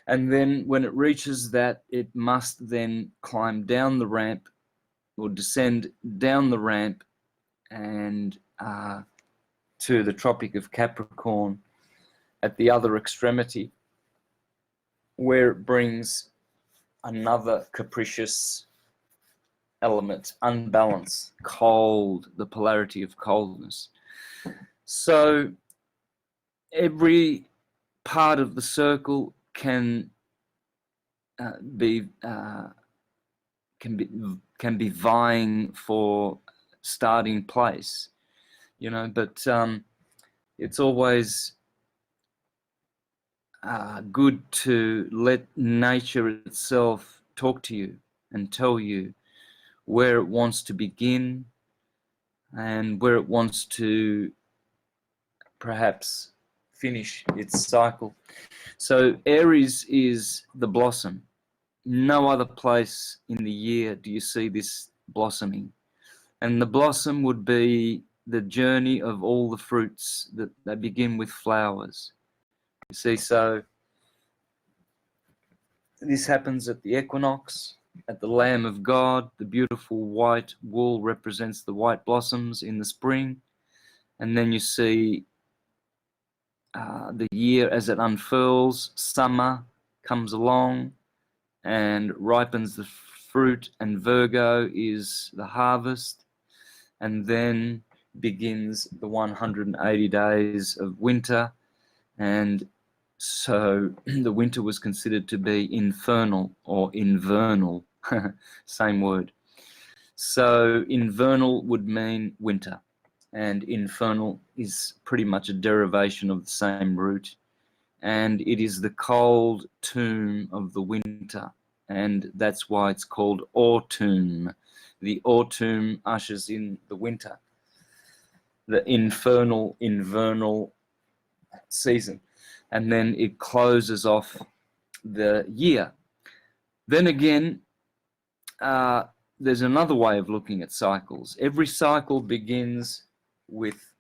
And then when it reaches that, it must then climb down the ramp or descend down the ramp and to the Tropic of Capricorn at the other extremity, where it brings another capricious element, unbalance, cold, the polarity of coldness. So every part of the circle can be vying for starting place, but it's always good to let nature itself talk to you and tell you where it wants to begin and where it wants to perhaps finish its cycle. So Aries is the blossom. No other place in the year do you see this blossoming. And the blossom would be the journey of all the fruits that begin with flowers. You see, so this happens at the equinox, at the Lamb of God. The beautiful white wool represents the white blossoms in the spring. And then you see the year as it unfurls. Summer comes along and ripens the fruit, and Virgo is the harvest. And then begins the 180 days of winter. And so the winter was considered to be infernal or invernal, same word. So invernal would mean winter, and infernal is pretty much a derivation of the same root. And it is the cold tomb of the winter, and that's why it's called autumn. The autumn ushers in the winter, the infernal, invernal season. And then it closes off the year. Then again, there's another way of looking at cycles. Every cycle begins with,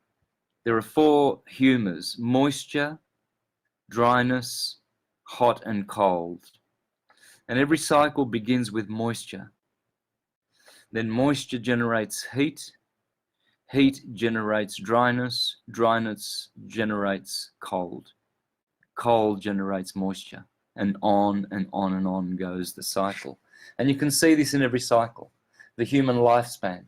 there are 4 humours: moisture, dryness, hot and cold. And every cycle begins with moisture. Then moisture generates heat, heat generates dryness, dryness generates cold, cold generates moisture, and on and on and on goes the cycle. And you can see this in every cycle. The human lifespan.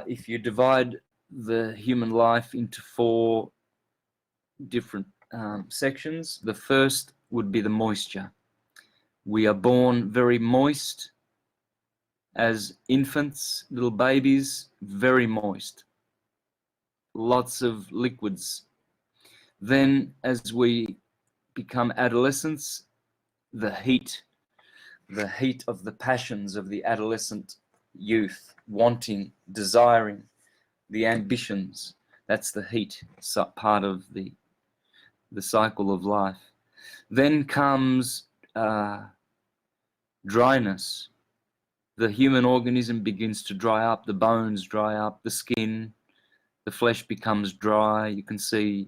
If you divide the human life into 4 different sections, the first would be the moisture. We are born very moist. As infants, little babies, very moist. Lots of liquids. Then as we become adolescents, the heat of the passions of the adolescent youth, wanting, desiring, the ambitions, that's the heat part of the cycle of life. Then comes dryness. The human organism begins to dry up, the bones dry up, the skin, the flesh becomes dry. You can see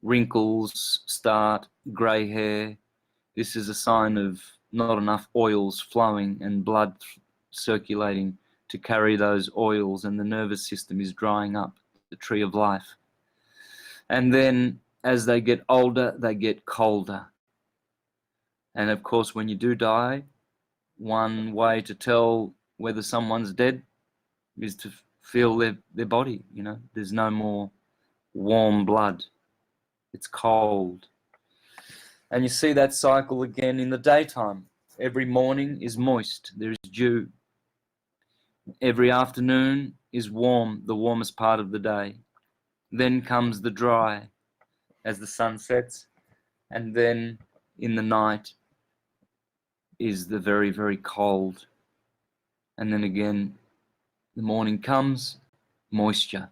wrinkles start, grey hair. This is a sign of not enough oils flowing and blood circulating to carry those oils, and the nervous system is drying up, the tree of life. And then as they get older, they get colder. And of course, when you do die, one way to tell whether someone's dead is to feel their body, There's no more warm blood. It's cold. And you see that cycle again in the daytime. Every morning is moist, there is dew. Every afternoon is warm, the warmest part of the day. Then comes the dry as the sun sets, and then in the night is the very, very cold. And then again, the morning comes, moisture.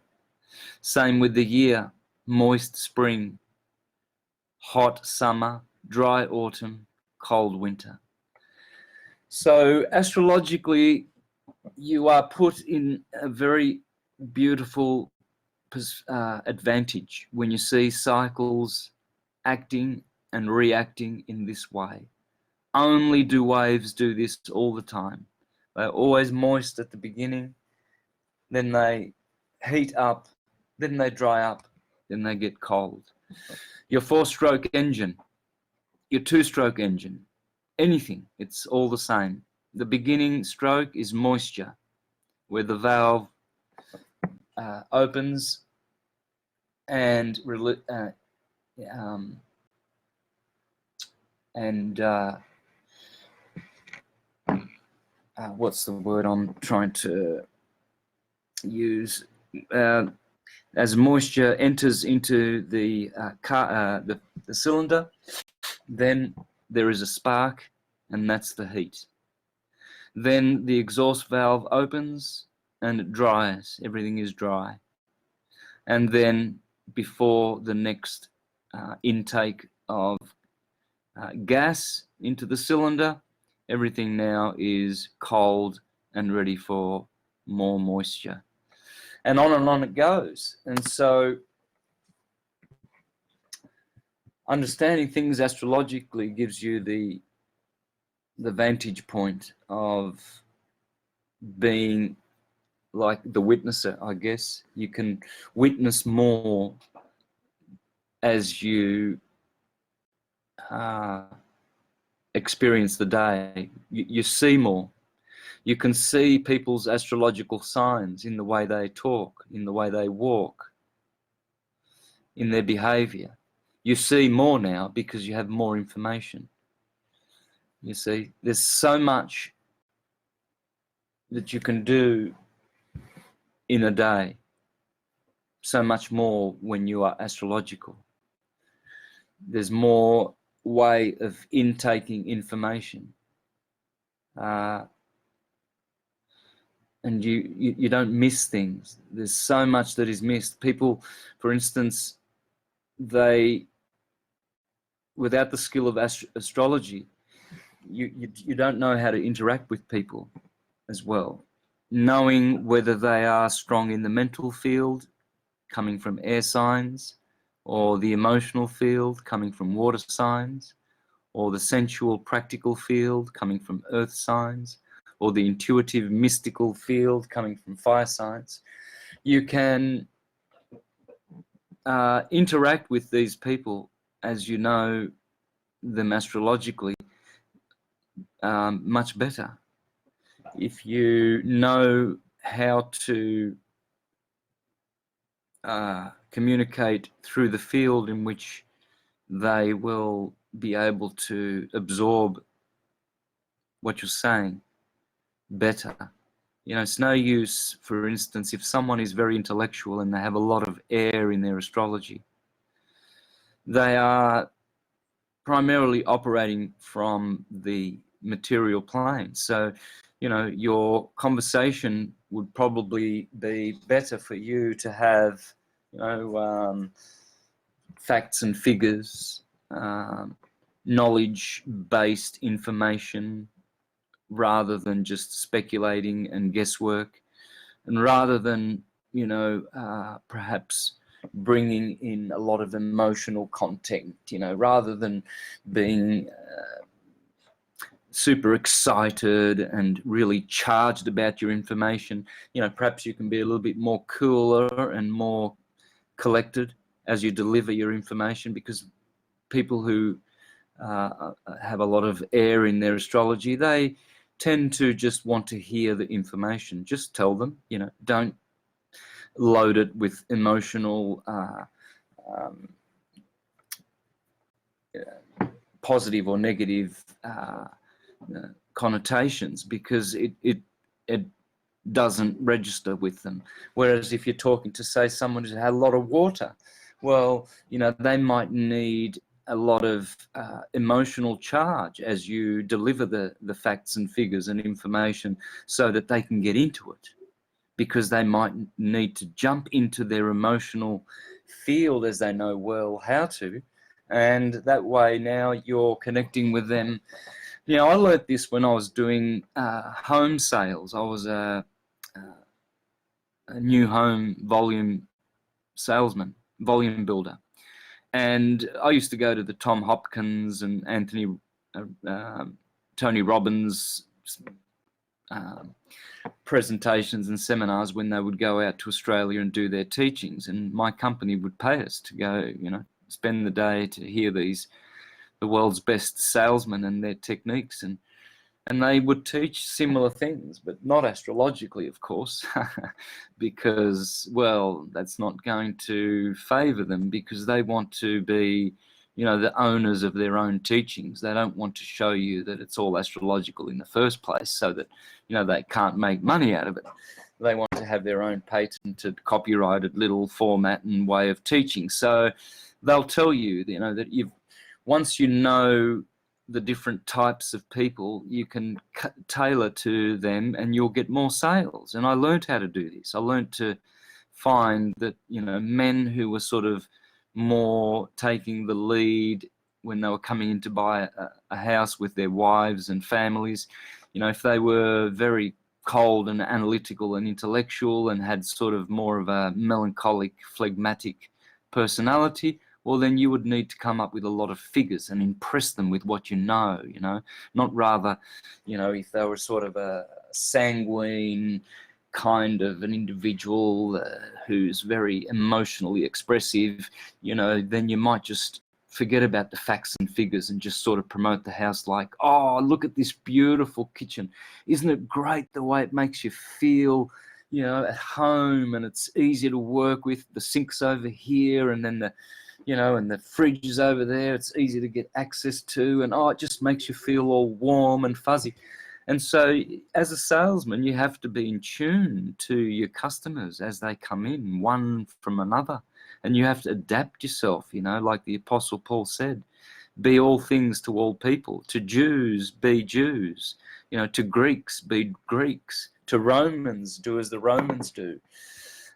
Same with the year, moist spring, hot summer, dry autumn, cold winter. So astrologically, you are put in a very beautiful advantage when you see cycles acting and reacting in this way. Only do waves do this all the time. They're always moist at the beginning, then they heat up, then they dry up, then they get cold. Your 4-stroke engine, your 2-stroke engine, anything, it's all the same. The beginning stroke is moisture, where the valve opens and what's the word I'm trying to use? As moisture enters into the cylinder, then there is a spark, and that's the heat. Then the exhaust valve opens and it dries. Everything is dry. And then before the next intake of gas into the cylinder, everything now is cold and ready for more moisture. And on it goes. And so understanding things astrologically gives you the vantage point of being like the witnesser, I guess. You can witness more as you experience the day. You see more. You can see people's astrological signs in the way they talk, in the way they walk, in their behavior. You see more now because you have more information. You see, there's so much that you can do in a day, so much more when you are astrological. There's more way of intaking information. And you don't miss things. There's so much that is missed. People, for instance, without the skill of astrology, you don't know how to interact with people as well. Knowing whether they are strong in the mental field, coming from air signs, or the emotional field, coming from water signs, or the sensual practical field, coming from earth signs, or the intuitive mystical field, coming from fire signs. You can interact with these people as you know them astrologically much better. If you know how to communicate through the field in which they will be able to absorb what you're saying better. You know, it's no use, for instance, if someone is very intellectual and they have a lot of air in their astrology, they are primarily operating from the material plane. So, you know, your conversation would probably be better for you to have, you know, facts and figures, knowledge-based information, rather than just speculating and guesswork, and rather than, you know, perhaps bringing in a lot of emotional content, you know, rather than being super excited and really charged about your information. You know, perhaps you can be a little bit more cooler and more collected as you deliver your information, because people who have a lot of air in their astrology, they tend to just want to hear the information. Just tell them, you know, don't load it with emotional positive or negative connotations, because it doesn't register with them. Whereas if you're talking to, say, someone who's had a lot of water, well, you know, they might need a lot of emotional charge as you deliver the facts and figures and information so that they can get into it, because they might need to jump into their emotional field as they know well how to. And that way now you're connecting with them. You know, I learnt this when I was doing home sales. I was a new home volume salesman, volume builder. And I used to go to the Tom Hopkins and Tony Robbins presentations and seminars when they would go out to Australia and do their teachings. And my company would pay us to go, you know, spend the day to hear the world's best salesmen and their techniques. And they would teach similar things, but not astrologically, of course, because, well, that's not going to favour them, because they want to be, you know, the owners of their own teachings. They don't want to show you that it's all astrological in the first place so that, you know, they can't make money out of it. They want to have their own patented, copyrighted little format and way of teaching. So they'll tell you, you know, that once you know the different types of people, you can tailor to them and you'll get more sales. And I learned how to do this. I learned to find that, you know, men who were sort of more taking the lead when they were coming in to buy a house with their wives and families, you know, if they were very cold and analytical and intellectual and had sort of more of a melancholic, phlegmatic personality, well, then you would need to come up with a lot of figures and impress them with what you know, not rather, you know, if they were sort of a sanguine kind of an individual who's very emotionally expressive, you know, then you might just forget about the facts and figures and just sort of promote the house like, oh, look at this beautiful kitchen. Isn't it great the way it makes you feel, you know, at home, and it's easy to work with. The sink's over here, and then and the fridge is over there. It's easy to get access to, and it just makes you feel all warm and fuzzy. And so as a salesman, you have to be in tune to your customers as they come in, one from another. And you have to adapt yourself, you know, like the Apostle Paul said, be all things to all people. To Jews, be Jews. You know, to Greeks, be Greeks. To Romans, do as the Romans do.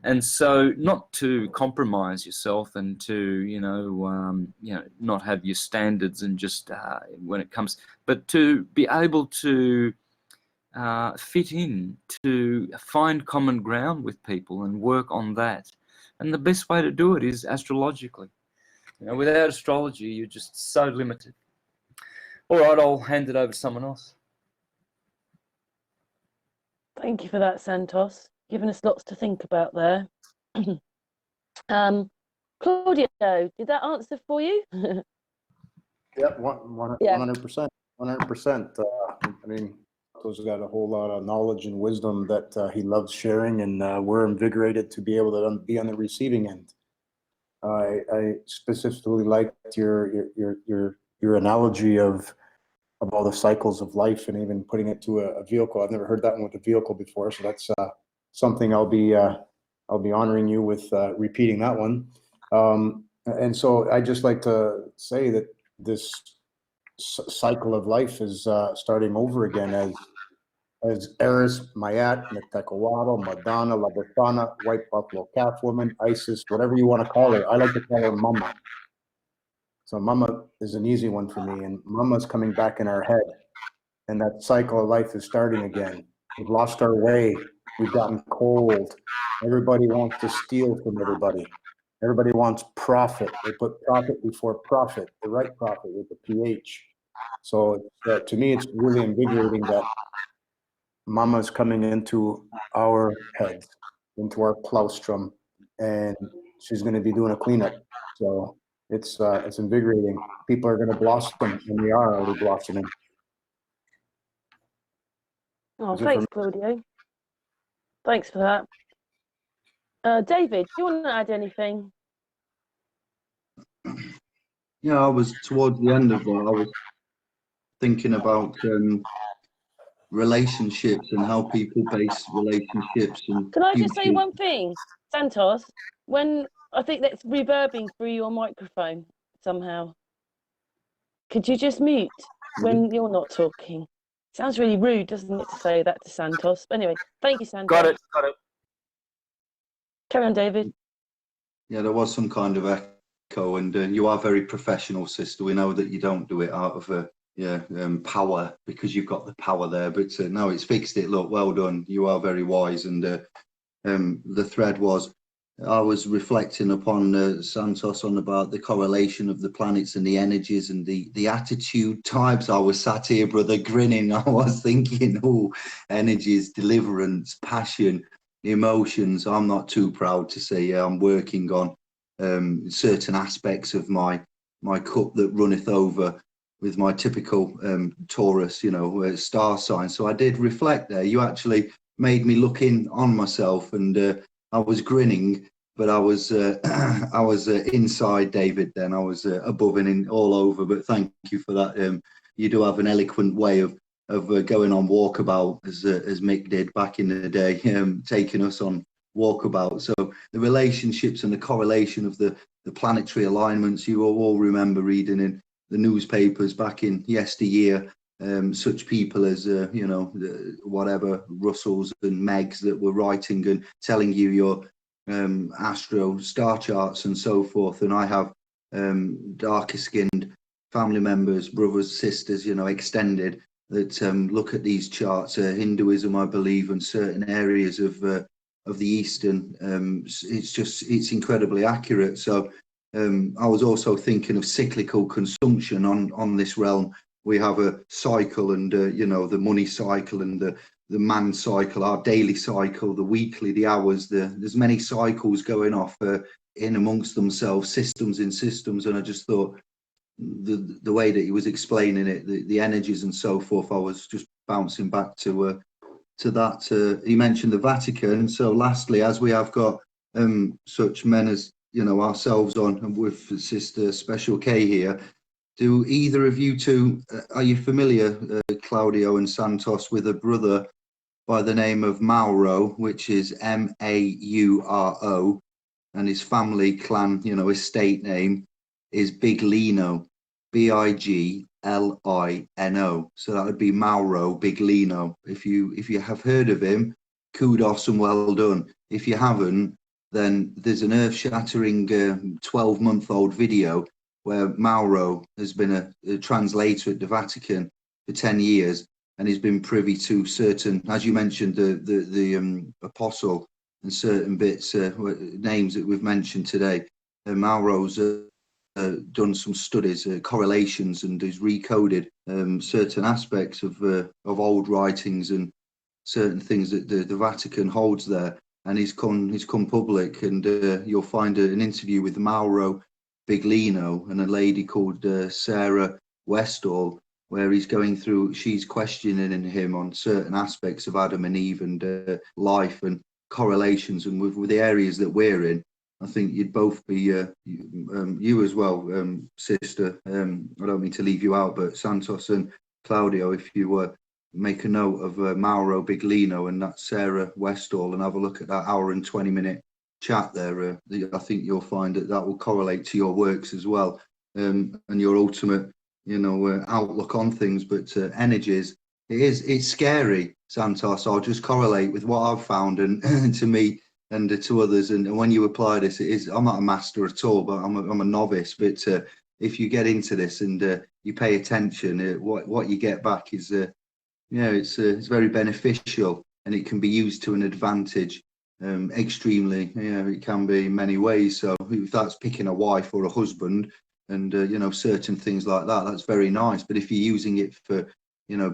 And so not to compromise yourself and to, not have your standards and just when it comes, but to be able to fit in, to find common ground with people and work on that. And the best way to do it is astrologically. You know, without astrology, you're just so limited. All right, I'll hand it over to someone else. Thank you for that, Santos. Giving us lots to think about there. Claudio, did that answer for you? Yep, 100%. 100%. I mean, To's got a whole lot of knowledge and wisdom that he loves sharing, and we're invigorated to be able to be on the receiving end. I specifically liked your analogy of all the cycles of life, and even putting it to a vehicle. I've never heard that one with a vehicle before, so that's something I'll be honoring you with repeating that one. And so I just like to say that this cycle of life is starting over again as Eris, Mayat, Mtekawado, Madonna, La Befana, White Buffalo Calf Woman, Isis, whatever you want to call her. I like to call her Mama. So Mama is an easy one for me, and Mama's coming back in our head. And that cycle of life is starting again. We've lost our way. We've gotten cold. Everybody wants to steal from everybody. Everybody wants profit. They put profit before profit, the right profit with the PH. So to me, it's really invigorating that Mama's coming into our heads, into our claustrum, and she's going to be doing a cleanup. So it's invigorating. People are going to blossom, and we are already blossoming. Oh, thanks, Claudio. Thanks for that. David, do you want to add anything? Yeah, I was towards the end of that. I was thinking about relationships and how people base relationships and Can I just say future. one thing, Santos? When I think that's reverbing through your microphone somehow. Could you just mute when you're not talking? Sounds really rude, doesn't it, to say that to Santos? But anyway, thank you, Santos. Got it. Got it. Carry on, David. Yeah, there was some kind of echo, and you are very professional, sister. We know that you don't do it out of power because you've got the power there. But no, it's fixed it. Look, well done. You are very wise. And the thread was, I was reflecting upon Santos on about the correlation of the planets and the energies and the attitude types. I was sat here, brother, grinning. I was thinking, oh, energies, deliverance, passion, emotions. I'm not too proud to say, yeah, I'm working on certain aspects of my cup that runneth over with my typical Taurus, star sign. So I did reflect there. You actually made me look in on myself, and I was grinning, but I was I was inside David then. I was above and in all over. But thank you for that. You do have an eloquent way of going on walkabout, as Mick did back in the day, taking us on walkabout. So the relationships and the correlation of the planetary alignments, you all remember reading in the newspapers back in yesteryear, such people as whatever Russells and Megs that were writing and telling you your astro star charts and so forth. And I have darker skinned family members, brothers, sisters, extended, that look at these charts. Hinduism, I believe, and certain areas of the Eastern, it's incredibly accurate. So I was also thinking of cyclical consumption on this realm. We have a cycle, and the money cycle and the man cycle, our daily cycle, the weekly, the hours. There's many cycles going off in amongst themselves, systems in systems. And I just thought, the way that he was explaining it, the energies and so forth, I was just bouncing back to that. He mentioned the Vatican. So lastly, as we have got such men as ourselves on, and with Sister Special K here, do either of you two, are you familiar, Claudio and Santos, with a brother by the name of Mauro, which is Mauro, and his family clan, estate name is Biglino, Biglino. So that would be Mauro Biglino. If you have heard of him, kudos and well done. If you haven't, then there's an earth-shattering 12-month-old video where Mauro has been a translator at the Vatican for 10 years, and he's been privy to certain, as you mentioned, the apostle and certain bits, names that we've mentioned today. Mauro's done some studies, correlations, and has recoded certain aspects of old writings and certain things that the Vatican holds there. And he's come public, and you'll find an interview with Mauro Biglino and a lady called Sarah Westall, where he's going through, she's questioning him on certain aspects of Adam and Eve and life and correlations, and with the areas that we're in. I think you'd both be, you as well, sister, I don't mean to leave you out, but Santos and Claudio, if you were make a note of Mauro Biglino and that Sarah Westall, and have a look at that hour and 20-minute chat there. I think you'll find that will correlate to your works as well, and your ultimate, outlook on things. But energies, it's scary, Santos. I'll just correlate with what I've found, and to me and to others. And when you apply this, I'm not a master at all, but I'm a novice. But if you get into this and you pay attention, what you get back is it's very beneficial, and it can be used to an advantage. Extremely, it can be in many ways. So if that's picking a wife or a husband, and certain things like that, that's very nice. But if you're using it for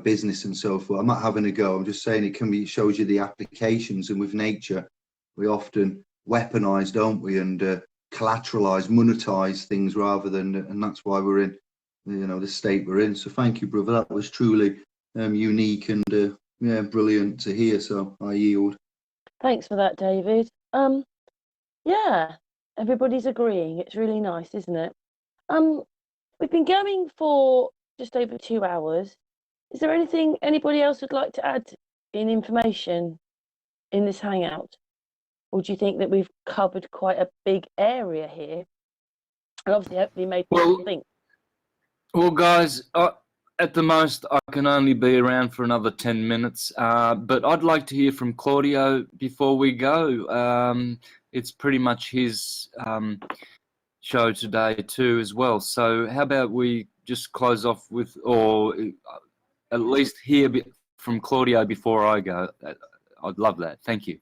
business and so forth, I'm not having a go. I'm just saying it shows you the applications. And with nature, we often weaponize, don't we, and collateralize, monetize things rather than, and that's why we're in the state we're in. So thank you, brother. That was truly unique and brilliant to hear. So I yield. Thanks for that, David. Yeah, everybody's agreeing. It's really nice, isn't it? we've been going for just over 2 hours. Is there anything anybody else would like to add in information in this hangout? Or do you think that we've covered quite a big area here? And obviously, hopefully made people think. Well, guys, at the most, I can only be around for another 10 minutes. But I'd like to hear from Claudio before we go. It's pretty much his show today too as well. So how about we just close off with, or at least hear from Claudio before I go. I'd love that. Thank you.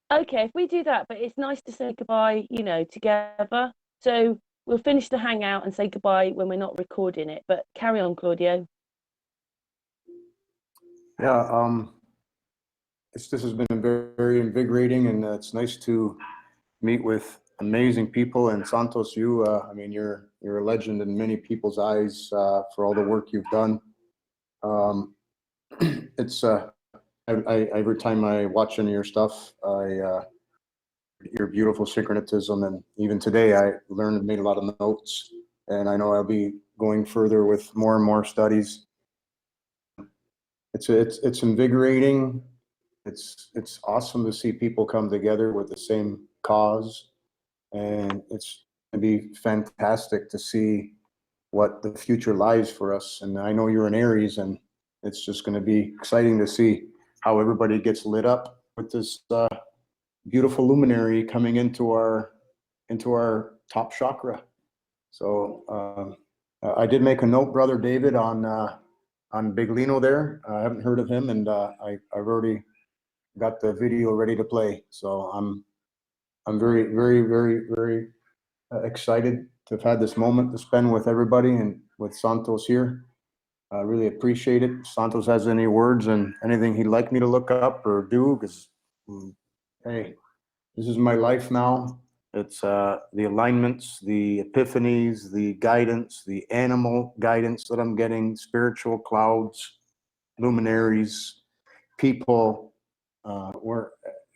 Okay, if we do that, but it's nice to say goodbye, you know, together. So we'll finish the hangout and say goodbye when we're not recording it. But carry on, Claudio. Yeah, this has been very, very invigorating, and it's nice to meet with amazing people. And Santos, you, I mean, you're a legend in many people's eyes for all the work you've done. It's every time I watch any of your stuff, your beautiful syncretism, and even today I learned and made a lot of notes, and I know I'll be going further with more and more studies. It's invigorating. It's awesome to see people come together with the same cause, and it's going to be fantastic to see what the future lies for us. And I know you're an Aries, and it's just going to be exciting to see how everybody gets lit up with this beautiful luminary coming into our top chakra. So I did make a note, Brother David, on Big Lino there. I haven't heard of him, and I've already got the video ready to play. So I'm very, very, very, very excited to have had this moment to spend with everybody and with Santos here. I really appreciate it. Santos has any words and anything he'd like me to look up or do, because hey, this is my life now. It's the alignments, the epiphanies, the guidance, the animal guidance that I'm getting, spiritual clouds, luminaries, people.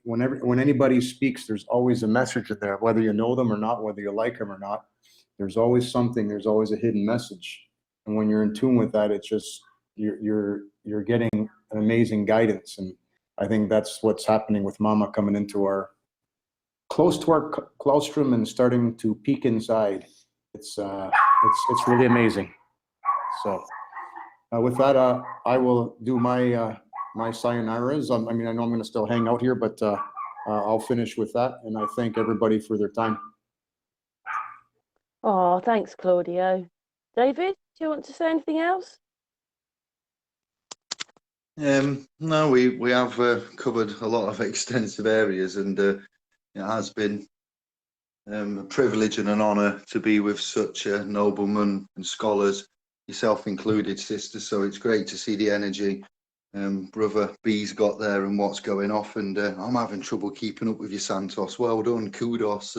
When anybody speaks, there's always a message in there, whether you know them or not, whether you like them or not. There's always something. There's always a hidden message. And when you're in tune with that, it's just you're getting an amazing guidance. And I think that's what's happening with Mama coming into close to our claustrum and starting to peek inside. It's really amazing. So with that, I will do my sayonaras. I mean, I know I'm going to still hang out here, but I'll finish with that. And I thank everybody for their time. Oh, thanks, Claudio. David, do you want to say anything else? No, we have covered a lot of extensive areas, and it has been a privilege and an honour to be with such noblemen and scholars, yourself included, sister. So it's great to see the energy Brother B's got there and what's going off. And I'm having trouble keeping up with you, Santos. Well done, kudos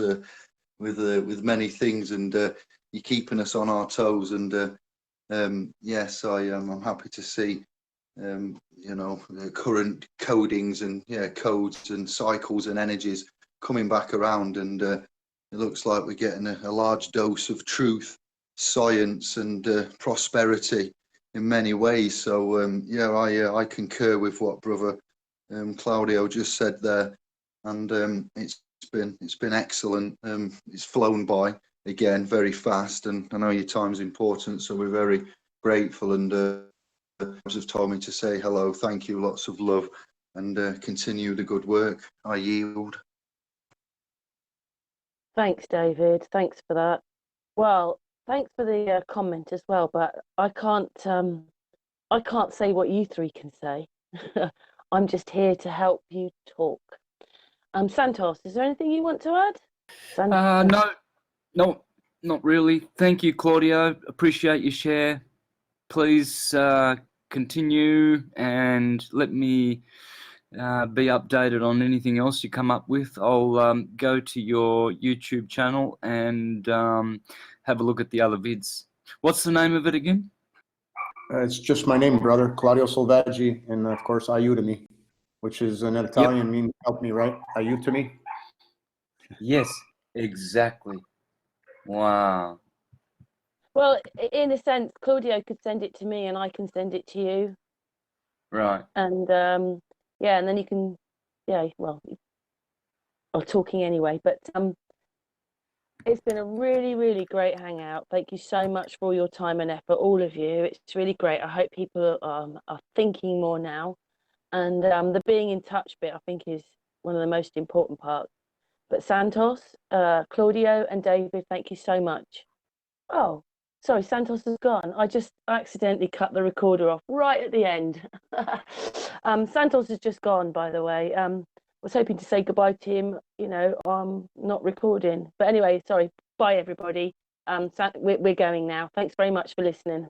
with many things, and you're keeping us on our toes. And yes, I'm happy to see you know, the current codings and codes and cycles and energies coming back around, and it looks like we're getting a large dose of truth, science, and prosperity in many ways. So I concur with what Brother Claudio just said there, and it's been excellent. It's flown by again very fast, and I know your time's important, so we're very grateful, and have told me to say hello, thank you, lots of love, and continue the good work. I yield. Thanks, David. Thanks for that. Well, thanks for the comment as well, but I can't say what you three can say. I'm just here to help you talk. Santos, is there anything you want to add? No, not really. Thank you, Claudio. Appreciate your share. Please continue and let me be updated on anything else you come up with. I'll go to your YouTube channel and have a look at the other vids. What's the name of it again? It's just my name, brother, Claudio Salvaggi, and of course Aiutami, which is an Italian mean help me, right? Aiutami. Yes, exactly. Wow. Well, in a sense, Claudio could send it to me and I can send it to you. Right. And yeah, and then you can, yeah, well, or talking anyway. But it's been a really, really great hangout. Thank you so much for all your time and effort, all of you. It's really great. I hope people are thinking more now. And the being in touch bit, I think, is one of the most important parts. But Santos, Claudio, and David, thank you so much. Oh, sorry, Santos has gone. I just accidentally cut the recorder off right at the end. Santos has just gone, by the way. Was hoping to say goodbye to him, not recording. But anyway, sorry. Bye, everybody. We're going now. Thanks very much for listening.